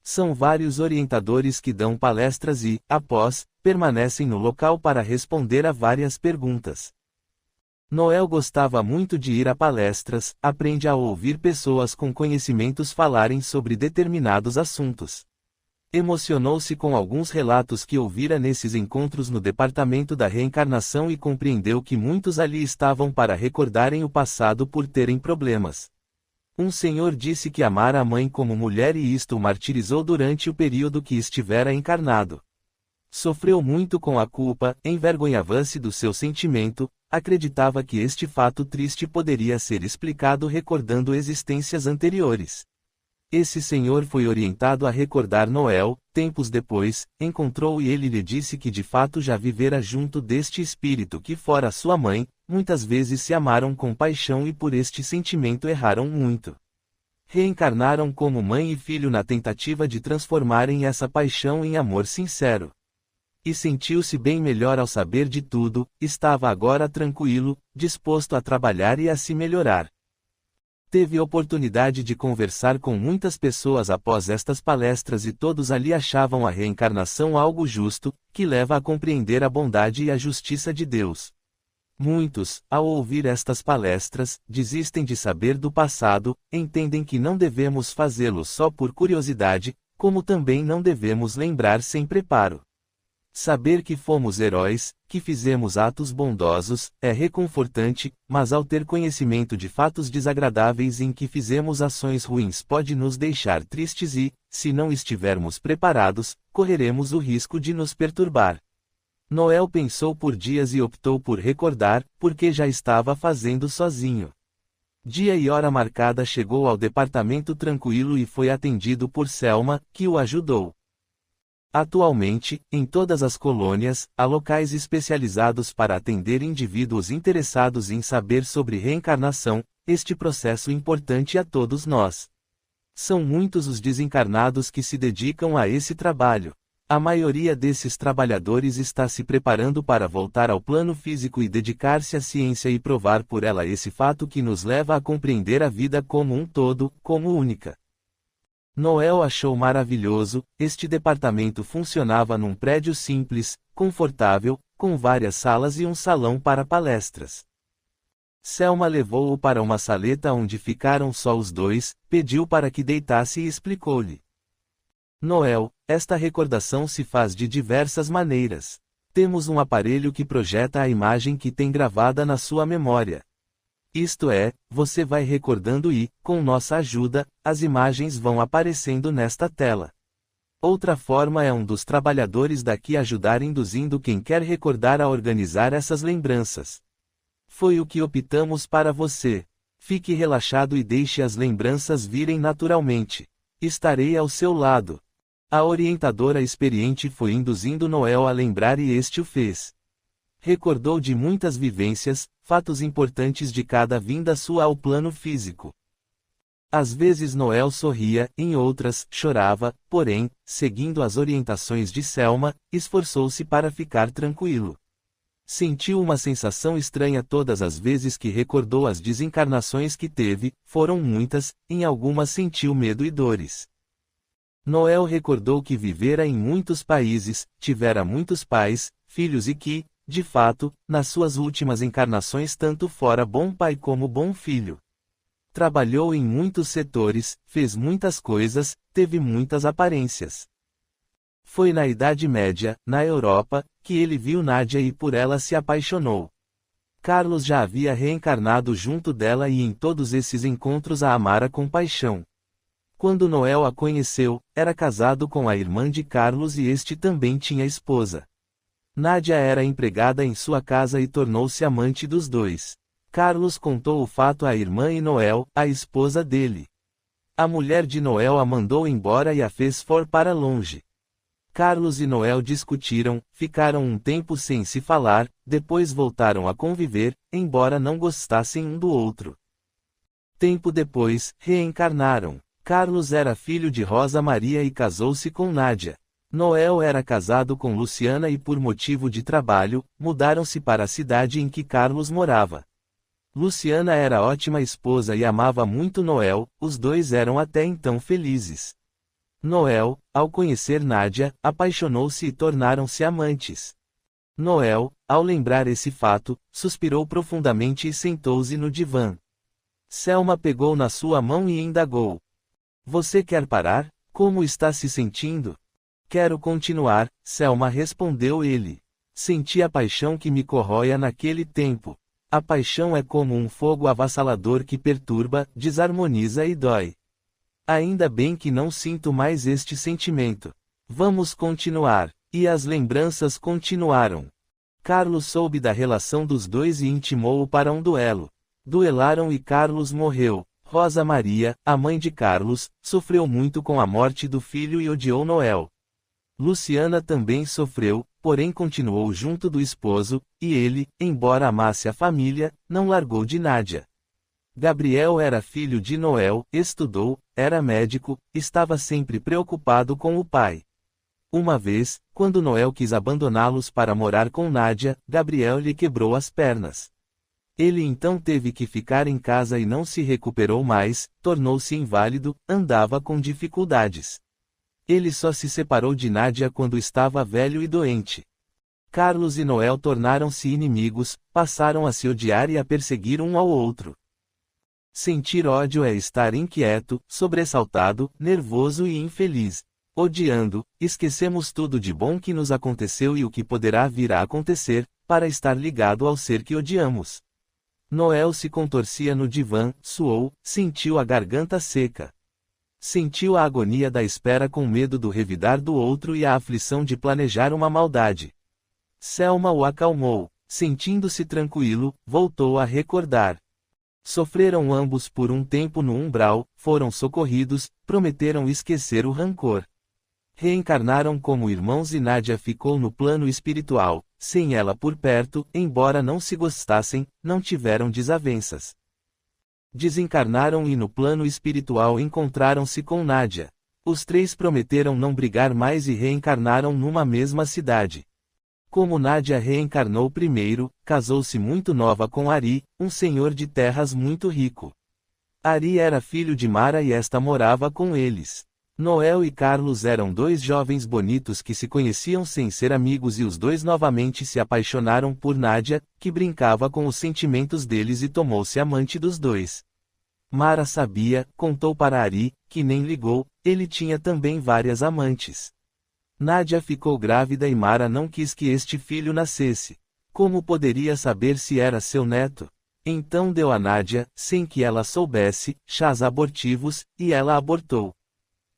São vários orientadores que dão palestras e, após, permanecem no local para responder a várias perguntas. Noel gostava muito de ir a palestras, aprende a ouvir pessoas com conhecimentos falarem sobre determinados assuntos. Emocionou-se com alguns relatos que ouvira nesses encontros no departamento da reencarnação e compreendeu que muitos ali estavam para recordarem o passado por terem problemas. Um senhor disse que amara a mãe como mulher e isto o martirizou durante o período que estivera encarnado. Sofreu muito com a culpa, envergonhava-se do seu sentimento, acreditava que este fato triste poderia ser explicado recordando existências anteriores. Esse senhor foi orientado a recordar Noel, tempos depois, encontrou e ele lhe disse que de fato já vivera junto deste espírito que fora sua mãe, muitas vezes se amaram com paixão e por este sentimento erraram muito. Reencarnaram como mãe e filho na tentativa de transformarem essa paixão em amor sincero. E sentiu-se bem melhor ao saber de tudo, estava agora tranquilo, disposto a trabalhar e a se melhorar. Teve oportunidade de conversar com muitas pessoas após estas palestras e todos ali achavam a reencarnação algo justo, que leva a compreender a bondade e a justiça de Deus. Muitos, ao ouvir estas palestras, desistem de saber do passado, entendem que não devemos fazê-lo só por curiosidade, como também não devemos lembrar sem preparo. Saber que fomos heróis, que fizemos atos bondosos, é reconfortante, mas ao ter conhecimento de fatos desagradáveis em que fizemos ações ruins pode nos deixar tristes e, se não estivermos preparados, correremos o risco de nos perturbar. Noel pensou por dias e optou por recordar, porque já estava fazendo sozinho. Dia e hora marcada chegou ao departamento tranquilo e foi atendido por Selma, que o ajudou. Atualmente, em todas as colônias, há locais especializados para atender indivíduos interessados em saber sobre reencarnação, este processo importante a todos nós. São muitos os desencarnados que se dedicam a esse trabalho. A maioria desses trabalhadores está se preparando para voltar ao plano físico e dedicar-se à ciência e provar por ela esse fato que nos leva a compreender a vida como um todo, como única. Noel achou maravilhoso, este departamento funcionava num prédio simples, confortável, com várias salas e um salão para palestras. Selma levou-o para uma saleta onde ficaram só os dois, pediu para que deitasse e explicou-lhe. Noel, esta recordação se faz de diversas maneiras. Temos um aparelho que projeta a imagem que tem gravada na sua memória. Isto é, você vai recordando e, com nossa ajuda, as imagens vão aparecendo nesta tela. Outra forma é um dos trabalhadores daqui ajudar induzindo quem quer recordar a organizar essas lembranças. Foi o que optamos para você. Fique relaxado e deixe as lembranças virem naturalmente. Estarei ao seu lado. A orientadora experiente foi induzindo Noel a lembrar e este o fez. Recordou de muitas vivências, fatos importantes de cada vinda sua ao plano físico. Às vezes Noel sorria, em outras, chorava, porém, seguindo as orientações de Selma, esforçou-se para ficar tranquilo. Sentiu uma sensação estranha todas as vezes que recordou as desencarnações que teve, foram muitas, em algumas sentiu medo e dores. Noel recordou que vivera em muitos países, tivera muitos pais, filhos e que, de fato, nas suas últimas encarnações tanto fora bom pai como bom filho. Trabalhou em muitos setores, fez muitas coisas, teve muitas aparências. Foi na Idade Média, na Europa, que ele viu Nádia e por ela se apaixonou. Carlos já havia reencarnado junto dela e em todos esses encontros a amara com paixão. Quando Noel a conheceu, era casado com a irmã de Carlos e este também tinha esposa. Nádia era empregada em sua casa e tornou-se amante dos dois. Carlos contou o fato à irmã e Noel, a esposa dele. A mulher de Noel a mandou embora e a fez for para longe. Carlos e Noel discutiram, ficaram um tempo sem se falar, depois voltaram a conviver, embora não gostassem um do outro. Tempo depois, reencarnaram. Carlos era filho de Rosa Maria e casou-se com Nádia. Noel era casado com Luciana e por motivo de trabalho, mudaram-se para a cidade em que Carlos morava. Luciana era ótima esposa e amava muito Noel, os dois eram até então felizes. Noel, ao conhecer Nádia, apaixonou-se e tornaram-se amantes. Noel, ao lembrar esse fato, suspirou profundamente e sentou-se no divã. Selma pegou na sua mão e indagou. Você quer parar? Como está se sentindo? Quero continuar, Selma respondeu ele. Senti a paixão que me corroia naquele tempo. A paixão é como um fogo avassalador que perturba, desarmoniza e dói. Ainda bem que não sinto mais este sentimento. Vamos continuar. E as lembranças continuaram. Carlos soube da relação dos dois e intimou-o para um duelo. Duelaram e Carlos morreu. Rosa Maria, a mãe de Carlos, sofreu muito com a morte do filho e odiou Noel. Luciana também sofreu, porém continuou junto do esposo, e ele, embora amasse a família, não largou de Nádia. Gabriel era filho de Noel, estudou, era médico, estava sempre preocupado com o pai. Uma vez, quando Noel quis abandoná-los para morar com Nádia, Gabriel lhe quebrou as pernas. Ele então teve que ficar em casa e não se recuperou mais, tornou-se inválido, andava com dificuldades. Ele só se separou de Nádia quando estava velho e doente. Carlos e Noel tornaram-se inimigos, passaram a se odiar e a perseguir um ao outro. Sentir ódio é estar inquieto, sobressaltado, nervoso e infeliz. Odiando, esquecemos tudo de bom que nos aconteceu e o que poderá vir a acontecer, para estar ligado ao ser que odiamos. Noel se contorcia no divã, suou, sentiu a garganta seca. Sentiu a agonia da espera com medo do revidar do outro e a aflição de planejar uma maldade. Selma o acalmou. Sentindo-se tranquilo, voltou a recordar. Sofreram ambos por um tempo no umbral, foram socorridos, prometeram esquecer o rancor. Reencarnaram como irmãos e Nádia ficou no plano espiritual, sem ela por perto, embora não se gostassem, não tiveram desavenças. Desencarnaram e no plano espiritual encontraram-se com Nádia. Os três prometeram não brigar mais e reencarnaram numa mesma cidade. Como Nádia reencarnou primeiro, casou-se muito nova com Ari, um senhor de terras muito rico. Ari era filho de Mara e esta morava com eles. Noel e Carlos eram dois jovens bonitos que se conheciam sem ser amigos e os dois novamente se apaixonaram por Nádia, que brincava com os sentimentos deles e tomou-se amante dos dois. Mara sabia, contou para Ari, que nem ligou, ele tinha também várias amantes. Nádia ficou grávida e Mara não quis que este filho nascesse. Como poderia saber se era seu neto? Então deu a Nádia, sem que ela soubesse, chás abortivos, e ela abortou.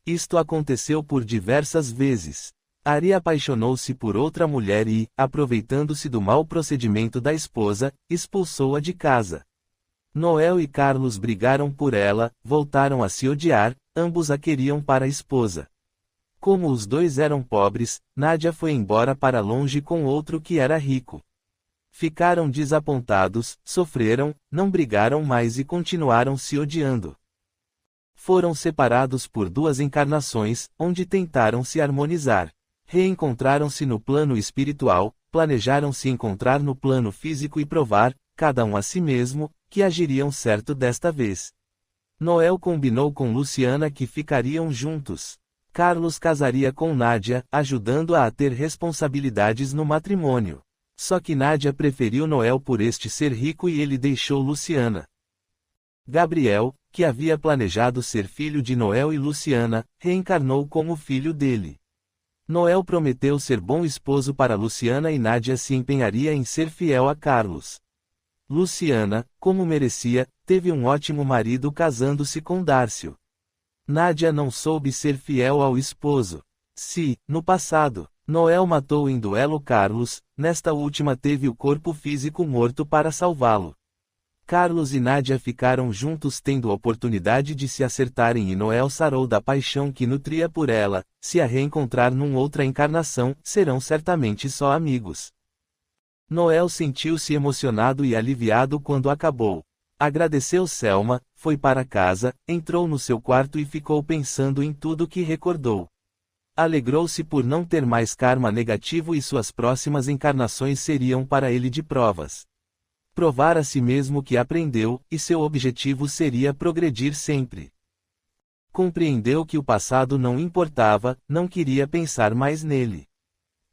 Isto aconteceu por diversas vezes. Ari apaixonou-se por outra mulher e, aproveitando-se do mau procedimento da esposa, expulsou-a de casa. Noel e Carlos brigaram por ela, voltaram a se odiar, ambos a queriam para a esposa. Como os dois eram pobres, Nádia foi embora para longe com outro que era rico. Ficaram desapontados, sofreram, não brigaram mais e continuaram se odiando. Foram separados por 2 encarnações, onde tentaram se harmonizar. Reencontraram-se no plano espiritual, planejaram se encontrar no plano físico e provar, cada um a si mesmo, que agiriam certo desta vez. Noel combinou com Luciana que ficariam juntos. Carlos casaria com Nádia, ajudando-a a ter responsabilidades no matrimônio. Só que Nádia preferiu Noel por este ser rico e ele deixou Luciana. Gabriel, que havia planejado ser filho de Noel e Luciana, reencarnou como filho dele. Noel prometeu ser bom esposo para Luciana e Nádia se empenharia em ser fiel a Carlos. Luciana, como merecia, teve um ótimo marido casando-se com Dárcio. Nádia não soube ser fiel ao esposo. Se, no passado, Noel matou em duelo Carlos, nesta última teve o corpo físico morto para salvá-lo. Carlos e Nádia ficaram juntos tendo a oportunidade de se acertarem e Noel sarou da paixão que nutria por ela, se a reencontrar num outra encarnação, serão certamente só amigos. Noel sentiu-se emocionado e aliviado quando acabou. Agradeceu Selma, foi para casa, entrou no seu quarto e ficou pensando em tudo que recordou. Alegrou-se por não ter mais karma negativo e suas próximas encarnações seriam para ele de provas. Provar a si mesmo que aprendeu, e seu objetivo seria progredir sempre. Compreendeu que o passado não importava, não queria pensar mais nele.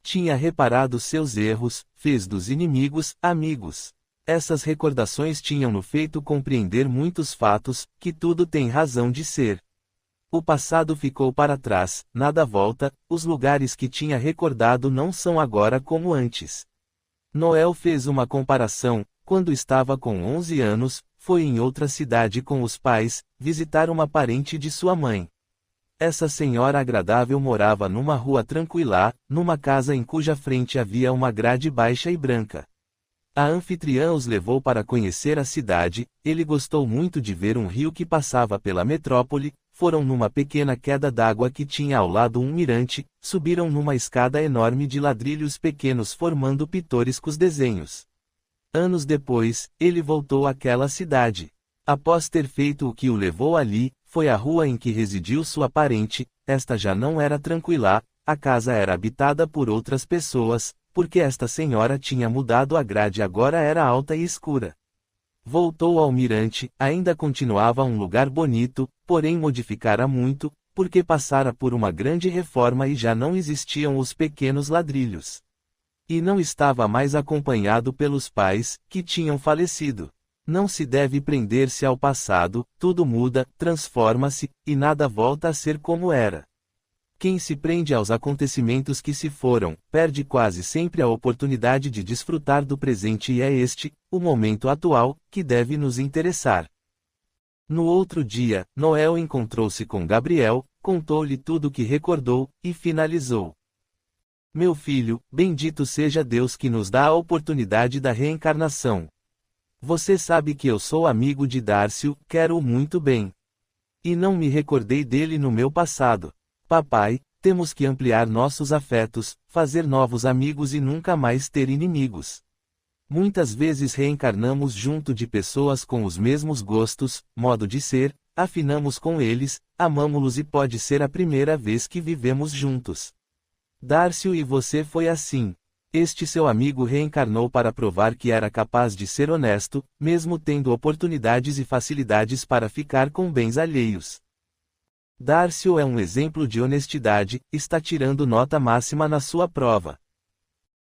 Tinha reparado seus erros, fez dos inimigos, amigos. Essas recordações tinham-no feito compreender muitos fatos, que tudo tem razão de ser. O passado ficou para trás, nada volta, os lugares que tinha recordado não são agora como antes. Noel fez uma comparação, quando estava com 11 anos, foi em outra cidade com os pais, visitar uma parente de sua mãe. Essa senhora agradável morava numa rua tranquila, numa casa em cuja frente havia uma grade baixa e branca. A anfitriã os levou para conhecer a cidade, ele gostou muito de ver um rio que passava pela metrópole, foram numa pequena queda d'água que tinha ao lado um mirante, subiram numa escada enorme de ladrilhos pequenos formando pitorescos desenhos. Anos depois, ele voltou àquela cidade. Após ter feito o que o levou ali, foi à rua em que residiu sua parente, esta já não era tranquila, a casa era habitada por outras pessoas, porque esta senhora tinha mudado a grade agora era alta e escura. Voltou ao mirante, ainda continuava um lugar bonito, porém modificara muito, porque passara por uma grande reforma e já não existiam os pequenos ladrilhos. E não estava mais acompanhado pelos pais, que tinham falecido. Não se deve prender-se ao passado, tudo muda, transforma-se, e nada volta a ser como era. Quem se prende aos acontecimentos que se foram, perde quase sempre a oportunidade de desfrutar do presente e é este, o momento atual, que deve nos interessar. No outro dia, Noel encontrou-se com Gabriel, contou-lhe tudo o que recordou, e finalizou. Meu filho, bendito seja Deus que nos dá a oportunidade da reencarnação. Você sabe que eu sou amigo de Dárcio, quero-o muito bem. E não me recordei dele no meu passado. Papai, temos que ampliar nossos afetos, fazer novos amigos e nunca mais ter inimigos. Muitas vezes reencarnamos junto de pessoas com os mesmos gostos, modo de ser, afinamos com eles, amamo-los e pode ser a primeira vez que vivemos juntos. Dárcio e você foi assim. Este seu amigo reencarnou para provar que era capaz de ser honesto, mesmo tendo oportunidades e facilidades para ficar com bens alheios. Dárcio é um exemplo de honestidade, está tirando nota máxima na sua prova.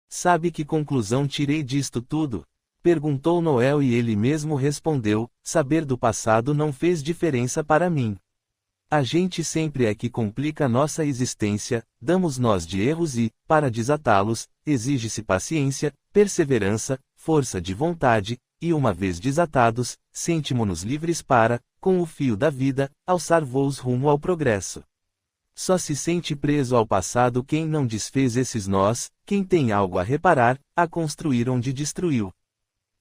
Sabe que conclusão tirei disto tudo? Perguntou Noel e ele mesmo respondeu, saber do passado não fez diferença para mim. A gente sempre é que complica nossa existência, damos nós de erros e, para desatá-los, exige-se paciência, perseverança, força de vontade, e uma vez desatados, sentimo-nos livres para, com o fio da vida, alçar voos rumo ao progresso. Só se sente preso ao passado quem não desfez esses nós, quem tem algo a reparar, a construir onde destruiu.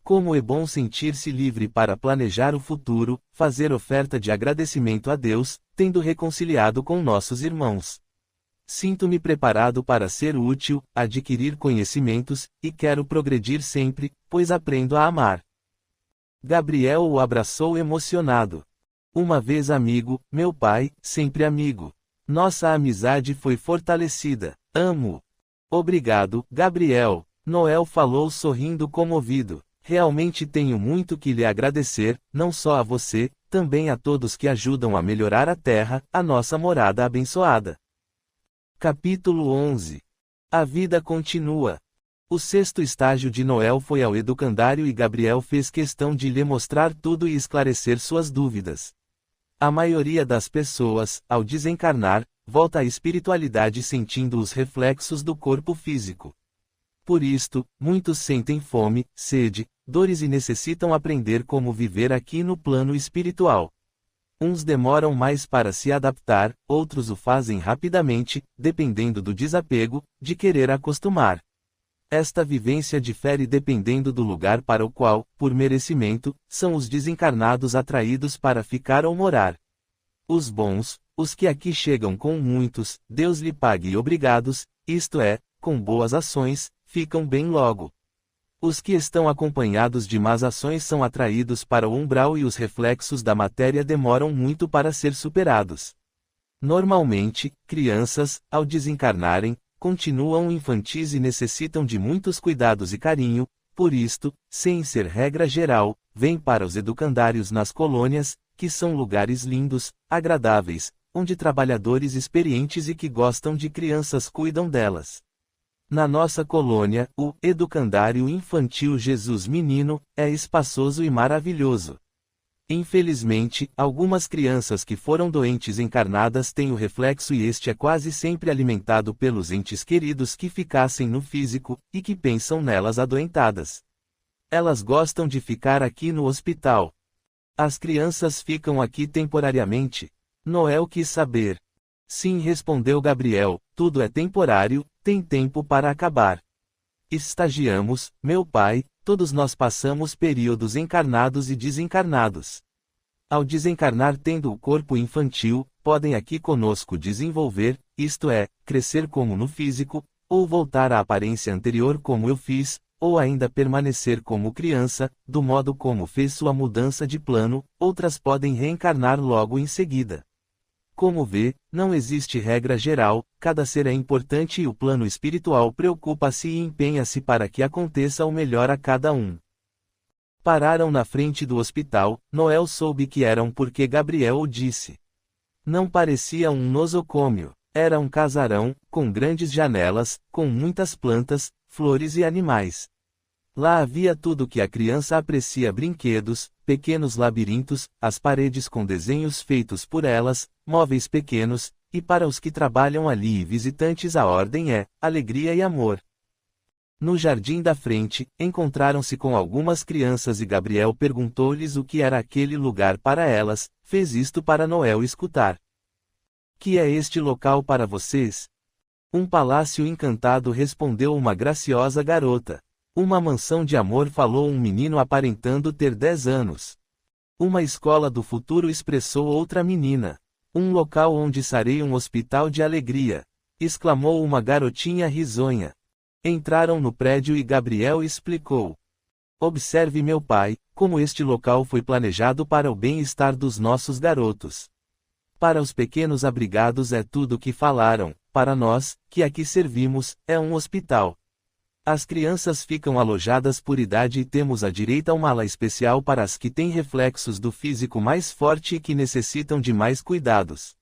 Como é bom sentir-se livre para planejar o futuro, fazer oferta de agradecimento a Deus, tendo reconciliado com nossos irmãos. Sinto-me preparado para ser útil, adquirir conhecimentos, e quero progredir sempre, pois aprendo a amar. Gabriel o abraçou emocionado. Uma vez amigo, meu pai, sempre amigo. Nossa amizade foi fortalecida. Amo. Obrigado, Gabriel. Noel falou sorrindo comovido. Realmente tenho muito que lhe agradecer, não só a você, também a todos que ajudam a melhorar a terra, a nossa morada abençoada. Capítulo 11. A vida continua. O sexto estágio de Noel foi ao educandário e Gabriel fez questão de lhe mostrar tudo e esclarecer suas dúvidas. A maioria das pessoas, ao desencarnar, volta à espiritualidade sentindo os reflexos do corpo físico. Por isto, muitos sentem fome, sede, dores e necessitam aprender como viver aqui no plano espiritual. Uns demoram mais para se adaptar, outros o fazem rapidamente, dependendo do desapego, de querer acostumar. Esta vivência difere dependendo do lugar para o qual, por merecimento, são os desencarnados atraídos para ficar ou morar. Os bons, os que aqui chegam com muitos, Deus lhe pague e obrigados, isto é, com boas ações, ficam bem logo. Os que estão acompanhados de más ações são atraídos para o umbral e os reflexos da matéria demoram muito para ser superados. Normalmente, crianças, ao desencarnarem, continuam infantis e necessitam de muitos cuidados e carinho, por isto, sem ser regra geral, vêm para os educandários nas colônias, que são lugares lindos, agradáveis, onde trabalhadores experientes e que gostam de crianças cuidam delas. Na nossa colônia, o Educandário Infantil Jesus Menino é espaçoso e maravilhoso. Infelizmente, algumas crianças que foram doentes encarnadas têm o reflexo e este é quase sempre alimentado pelos entes queridos que ficassem no físico, e que pensam nelas adoentadas. Elas gostam de ficar aqui no hospital. As crianças ficam aqui temporariamente? Noel quis saber. Sim, respondeu Gabriel, tudo é temporário, tem tempo para acabar. Estagiamos, meu pai, todos nós passamos períodos encarnados e desencarnados. Ao desencarnar tendo o corpo infantil, podem aqui conosco desenvolver, isto é, crescer como no físico, ou voltar à aparência anterior como eu fiz, ou ainda permanecer como criança, do modo como fez sua mudança de plano, outras podem reencarnar logo em seguida. Como vê, não existe regra geral, cada ser é importante e o plano espiritual preocupa-se e empenha-se para que aconteça o melhor a cada um. Pararam na frente do hospital, Noel soube que eram porque Gabriel o disse. Não parecia um nosocômio, era um casarão, com grandes janelas, com muitas plantas, flores e animais. Lá havia tudo que a criança aprecia: brinquedos, pequenos labirintos, as paredes com desenhos feitos por elas, móveis pequenos, e para os que trabalham ali e visitantes a ordem é alegria e amor. No jardim da frente, encontraram-se com algumas crianças e Gabriel perguntou-lhes o que era aquele lugar para elas, fez isto para Noel escutar. Que é este local para vocês? Um palácio encantado, respondeu uma graciosa garota. Uma mansão de amor, falou um menino aparentando ter 10 anos. Uma escola do futuro, expressou outra menina. Um local onde sarei, um hospital de alegria, exclamou uma garotinha risonha. Entraram no prédio e Gabriel explicou. Observe, meu pai, como este local foi planejado para o bem-estar dos nossos garotos. Para os pequenos abrigados é tudo o que falaram, para nós, que aqui servimos, é um hospital. As crianças ficam alojadas por idade e temos à direita uma ala especial para as que têm reflexos do físico mais forte e que necessitam de mais cuidados.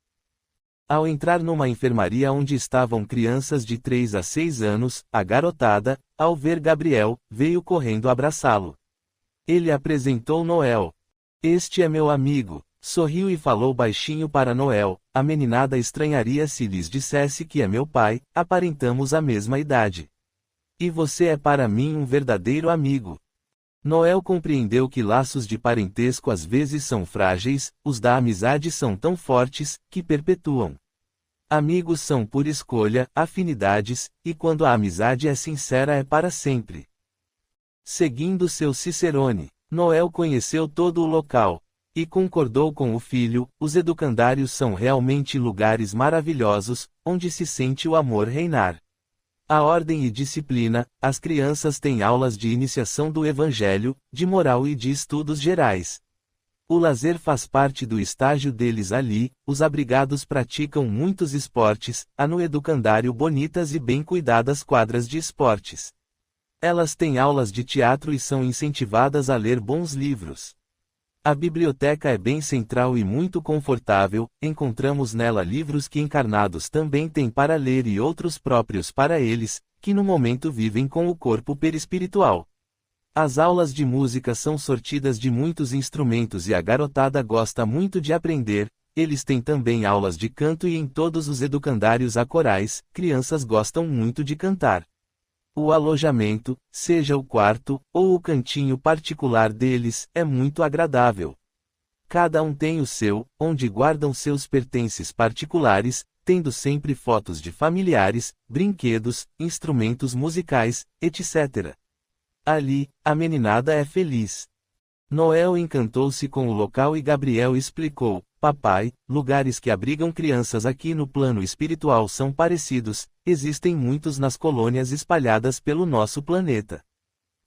Ao entrar numa enfermaria onde estavam crianças de 3 a 6 anos, a garotada, ao ver Gabriel, veio correndo abraçá-lo. Ele apresentou Noel. Este é meu amigo. Sorriu e falou baixinho para Noel. A meninada estranharia se lhes dissesse que é meu pai, aparentamos a mesma idade. E você é para mim um verdadeiro amigo. Noel compreendeu que laços de parentesco às vezes são frágeis, os da amizade são tão fortes, que perpetuam. Amigos são por escolha, afinidades, e quando a amizade é sincera é para sempre. Seguindo seu Cicerone, Noel conheceu todo o local, e concordou com o filho: os educandários são realmente lugares maravilhosos, onde se sente o amor reinar. A ordem e disciplina, as crianças têm aulas de iniciação do Evangelho, de moral e de estudos gerais. O lazer faz parte do estágio deles ali, os abrigados praticam muitos esportes, há no educandário bonitas e bem cuidadas quadras de esportes. Elas têm aulas de teatro e são incentivadas a ler bons livros. A biblioteca é bem central e muito confortável, encontramos nela livros que encarnados também têm para ler e outros próprios para eles, que no momento vivem com o corpo perispiritual. As aulas de música são sortidas de muitos instrumentos e a garotada gosta muito de aprender. Eles têm também aulas de canto e em todos os educandários há corais, crianças gostam muito de cantar. O alojamento, seja o quarto, ou o cantinho particular deles, é muito agradável. Cada um tem o seu, onde guardam seus pertences particulares, tendo sempre fotos de familiares, brinquedos, instrumentos musicais, etc. Ali, a meninada é feliz. Noel encantou-se com o local e Gabriel explicou: papai, lugares que abrigam crianças aqui no plano espiritual são parecidos, existem muitos nas colônias espalhadas pelo nosso planeta.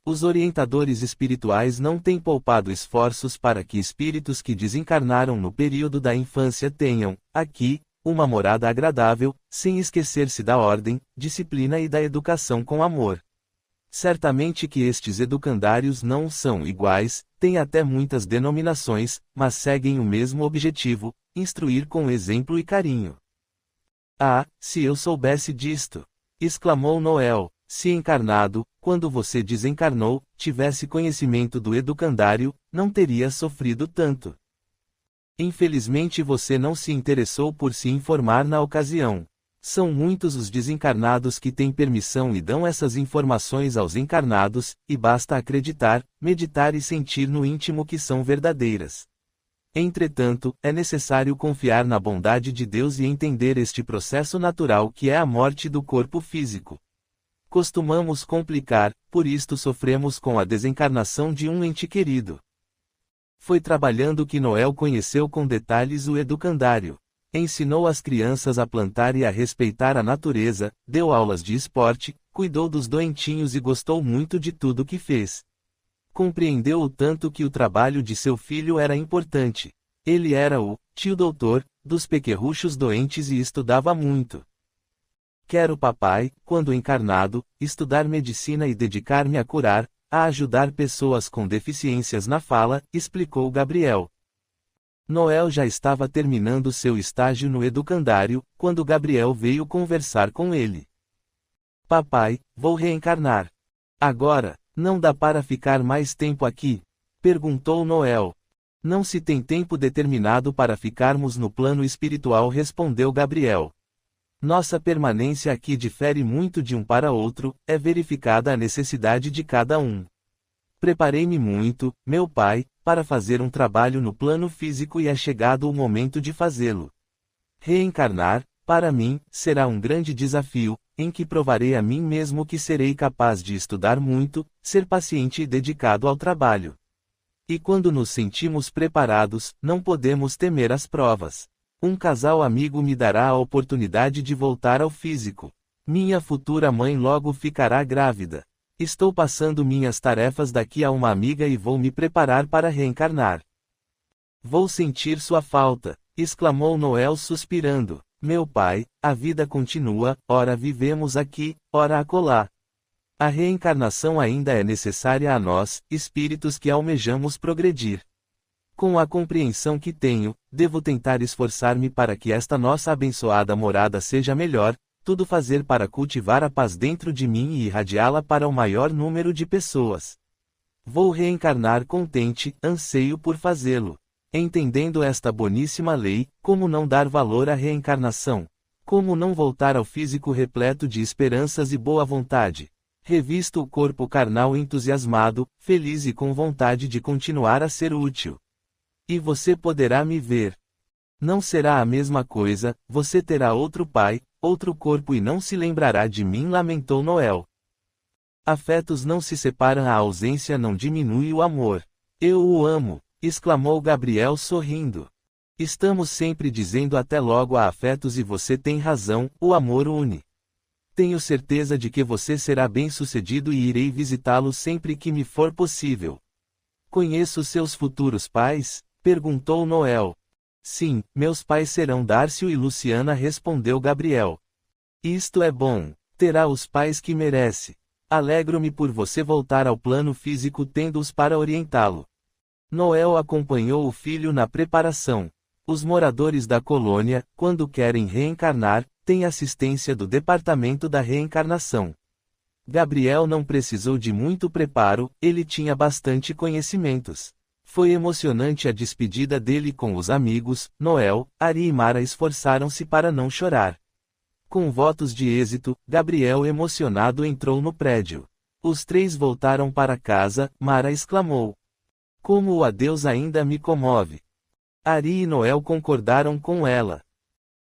Os orientadores espirituais não têm poupado esforços para que espíritos que desencarnaram no período da infância tenham, aqui, uma morada agradável, sem esquecer-se da ordem, disciplina e da educação com amor. Certamente que estes educandários não são iguais, têm até muitas denominações, mas seguem o mesmo objetivo: instruir com exemplo e carinho. Ah, se eu soubesse disto! Exclamou Noel. Se encarnado, quando você desencarnou, tivesse conhecimento do educandário, não teria sofrido tanto. Infelizmente você não se interessou por se informar na ocasião. São muitos os desencarnados que têm permissão e dão essas informações aos encarnados, e basta acreditar, meditar e sentir no íntimo que são verdadeiras. Entretanto, é necessário confiar na bondade de Deus e entender este processo natural que é a morte do corpo físico. Costumamos complicar, por isto sofremos com a desencarnação de um ente querido. Foi trabalhando que Noel conheceu com detalhes o educandário. Ensinou as crianças a plantar e a respeitar a natureza, deu aulas de esporte, cuidou dos doentinhos e gostou muito de tudo que fez. Compreendeu o tanto que o trabalho de seu filho era importante. Ele era o tio doutor dos pequerruchos doentes e estudava muito. Quero, papai, quando encarnado, estudar medicina e dedicar-me a curar, a ajudar pessoas com deficiências na fala, explicou Gabriel. Noel já estava terminando seu estágio no educandário, quando Gabriel veio conversar com ele. Papai, vou reencarnar. Agora, não dá para ficar mais tempo aqui? Perguntou Noel. Não se tem tempo determinado para ficarmos no plano espiritual, respondeu Gabriel. Nossa permanência aqui difere muito de um para outro, é verificada a necessidade de cada um. Preparei-me muito, meu pai, para fazer um trabalho no plano físico e é chegado o momento de fazê-lo. Reencarnar, para mim, será um grande desafio, em que provarei a mim mesmo que serei capaz de estudar muito, ser paciente e dedicado ao trabalho. E quando nos sentimos preparados, não podemos temer as provas. Um casal amigo me dará a oportunidade de voltar ao físico. Minha futura mãe logo ficará grávida. Estou passando minhas tarefas daqui a uma amiga e vou me preparar para reencarnar. Vou sentir sua falta, exclamou Noel suspirando. Meu pai, a vida continua, ora vivemos aqui, ora acolá. A reencarnação ainda é necessária a nós, espíritos que almejamos progredir. Com a compreensão que tenho, devo tentar esforçar-me para que esta nossa abençoada morada seja melhor, tudo fazer para cultivar a paz dentro de mim e irradiá-la para o maior número de pessoas. Vou reencarnar contente, anseio por fazê-lo. Entendendo esta boníssima lei, como não dar valor à reencarnação? Como não voltar ao físico repleto de esperanças e boa vontade? Revisto o corpo carnal entusiasmado, feliz e com vontade de continuar a ser útil. E você poderá me ver. Não será a mesma coisa, você terá outro pai, outro corpo e não se lembrará de mim, lamentou Noel. Afetos não se separam, a ausência não diminui o amor. Eu o amo, exclamou Gabriel sorrindo. Estamos sempre dizendo até logo a afetos e você tem razão, o amor une. Tenho certeza de que você será bem-sucedido e irei visitá-lo sempre que me for possível. Conheço seus futuros pais? Perguntou Noel. Sim, meus pais serão Dárcio e Luciana, respondeu Gabriel. Isto é bom. Terá os pais que merece. Alegro-me por você voltar ao plano físico tendo-os para orientá-lo. Noel acompanhou o filho na preparação. Os moradores da colônia, quando querem reencarnar, têm assistência do Departamento da Reencarnação. Gabriel não precisou de muito preparo, ele tinha bastante conhecimentos. Foi emocionante a despedida dele com os amigos. Noel, Ari e Mara esforçaram-se para não chorar. Com votos de êxito, Gabriel emocionado entrou no prédio. Os três voltaram para casa. Mara exclamou: como o adeus ainda me comove. Ari e Noel concordaram com ela.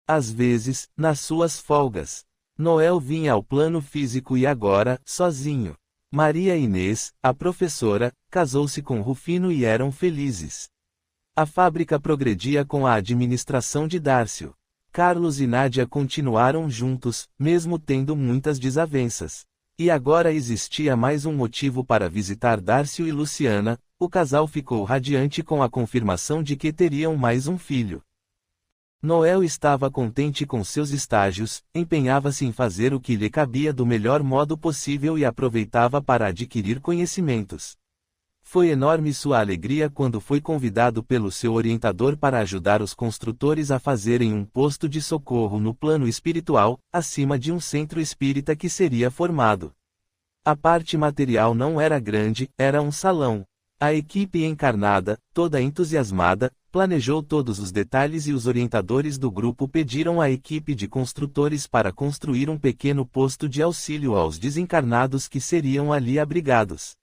Às vezes, nas suas folgas, Noel vinha ao plano físico e agora, sozinho. Maria Inês, a professora, casou-se com Rufino e eram felizes. A fábrica progredia com a administração de Dárcio. Carlos e Nádia continuaram juntos, mesmo tendo muitas desavenças. E agora existia mais um motivo para visitar Dárcio e Luciana. O casal ficou radiante com a confirmação de que teriam mais um filho. Noel estava contente com seus estágios, empenhava-se em fazer o que lhe cabia do melhor modo possível e aproveitava para adquirir conhecimentos. Foi enorme sua alegria quando foi convidado pelo seu orientador para ajudar os construtores a fazerem um posto de socorro no plano espiritual, acima de um centro espírita que seria formado. A parte material não era grande, era um salão. A equipe encarnada, toda entusiasmada, planejou todos os detalhes e os orientadores do grupo pediram à equipe de construtores para construir um pequeno posto de auxílio aos desencarnados que seriam ali abrigados.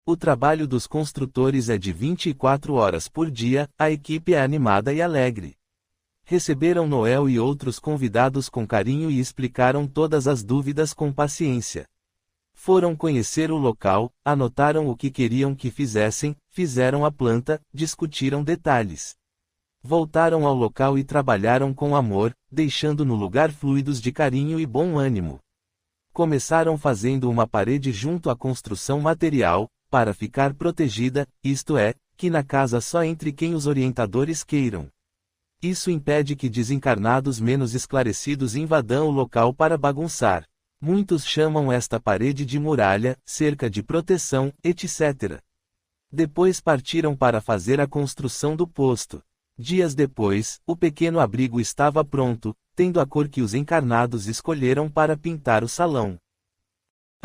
O trabalho dos construtores é de 24 horas por dia, a equipe é animada e alegre. Receberam Noel e outros convidados com carinho e explicaram todas as dúvidas com paciência. Foram conhecer o local, anotaram o que queriam que fizessem, fizeram a planta, discutiram detalhes. Voltaram ao local e trabalharam com amor, deixando no lugar fluidos de carinho e bom ânimo. Começaram fazendo uma parede junto à construção material, para ficar protegida, isto é, que na casa só entre quem os orientadores queiram. Isso impede que desencarnados menos esclarecidos invadam o local para bagunçar. Muitos chamam esta parede de muralha, cerca de proteção, etc. Depois partiram para fazer a construção do posto. Dias depois, o pequeno abrigo estava pronto, tendo a cor que os encarnados escolheram para pintar o salão.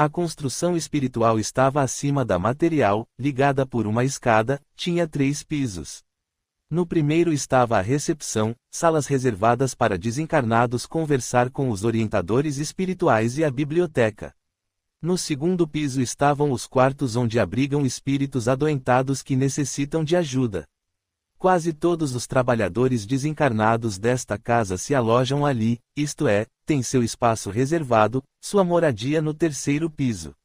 A construção espiritual estava acima da material, ligada por uma escada, tinha 3 pisos. No primeiro estava a recepção, salas reservadas para desencarnados conversar com os orientadores espirituais e a biblioteca. No segundo piso estavam os quartos onde abrigam espíritos adoentados que necessitam de ajuda. Quase todos os trabalhadores desencarnados desta casa se alojam ali, isto é, têm seu espaço reservado, sua moradia no terceiro piso.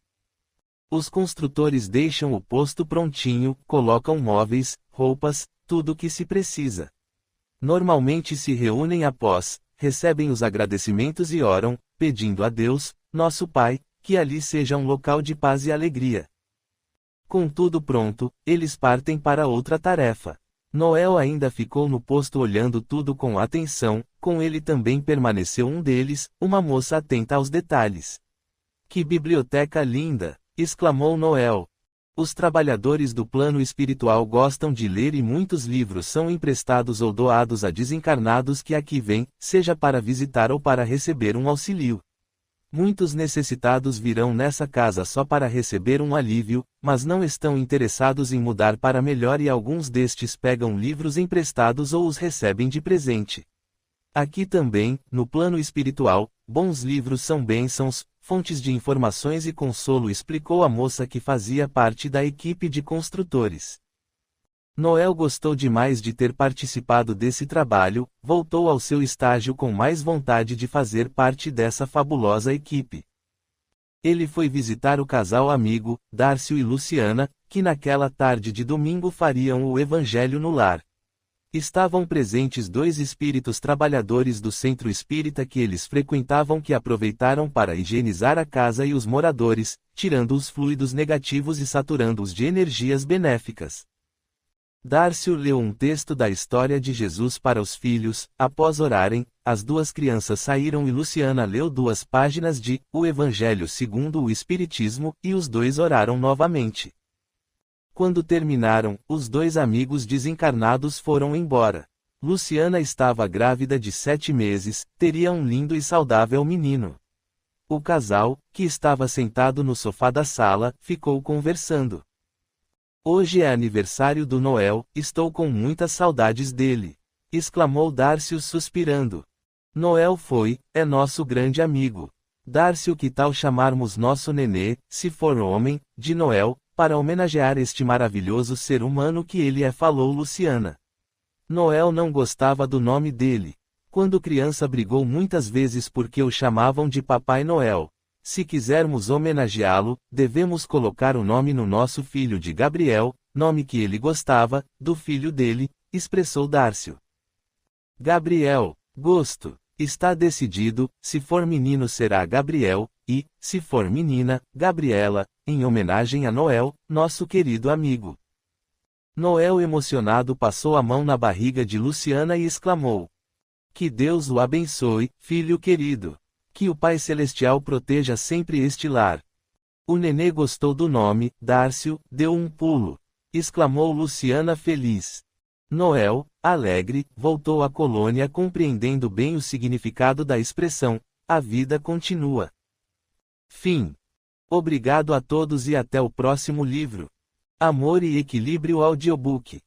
Os construtores deixam o posto prontinho, colocam móveis, roupas, tudo o que se precisa. Normalmente se reúnem após, recebem os agradecimentos e oram, pedindo a Deus, nosso Pai, que ali seja um local de paz e alegria. Com tudo pronto, eles partem para outra tarefa. Noel ainda ficou no posto olhando tudo com atenção, com ele também permaneceu um deles, uma moça atenta aos detalhes. Que biblioteca linda! Exclamou Noel. Os trabalhadores do plano espiritual gostam de ler e muitos livros são emprestados ou doados a desencarnados que aqui vêm, seja para visitar ou para receber um auxílio. Muitos necessitados virão nessa casa só para receber um alívio, mas não estão interessados em mudar para melhor e alguns destes pegam livros emprestados ou os recebem de presente. Aqui também, no plano espiritual, bons livros são bênçãos, fontes de informações e consolo, explicou a moça que fazia parte da equipe de construtores. Noel gostou demais de ter participado desse trabalho, voltou ao seu estágio com mais vontade de fazer parte dessa fabulosa equipe. Ele foi visitar o casal amigo, Dárcio e Luciana, que naquela tarde de domingo fariam o evangelho no lar. Estavam presentes 2 espíritos trabalhadores do centro espírita que eles frequentavam que aproveitaram para higienizar a casa e os moradores, tirando os fluidos negativos e saturando-os de energias benéficas. Dárcio leu um texto da história de Jesus para os filhos, após orarem, as 2 crianças saíram e Luciana leu 2 páginas de O Evangelho segundo o Espiritismo, e os 2 oraram novamente. Quando terminaram, os 2 amigos desencarnados foram embora. Luciana estava grávida de 7 meses, teria um lindo e saudável menino. O casal, que estava sentado no sofá da sala, ficou conversando. Hoje é aniversário do Noel, estou com muitas saudades dele, exclamou Dárcio suspirando. Noel é nosso grande amigo. Dárcio, que tal chamarmos nosso nenê, se for homem, de Noel, para homenagear este maravilhoso ser humano que ele é, falou Luciana. Noel não gostava do nome dele. Quando criança brigou muitas vezes porque o chamavam de Papai Noel. Se quisermos homenageá-lo, devemos colocar o nome no nosso filho de Gabriel, nome que ele gostava, do filho dele, expressou Dárcio. Gabriel, gosto. Está decidido, se for menino será Gabriel, e, se for menina, Gabriela, em homenagem a Noel, nosso querido amigo. Noel emocionado passou a mão na barriga de Luciana e exclamou. Que Deus o abençoe, filho querido. Que o Pai Celestial proteja sempre este lar. O nenê gostou do nome, Dárcio, deu um pulo. Exclamou Luciana feliz. Noel, alegre, voltou à colônia compreendendo bem o significado da expressão, a vida continua. Fim. Obrigado a todos e até o próximo livro. Amor e Equilíbrio Audiobook.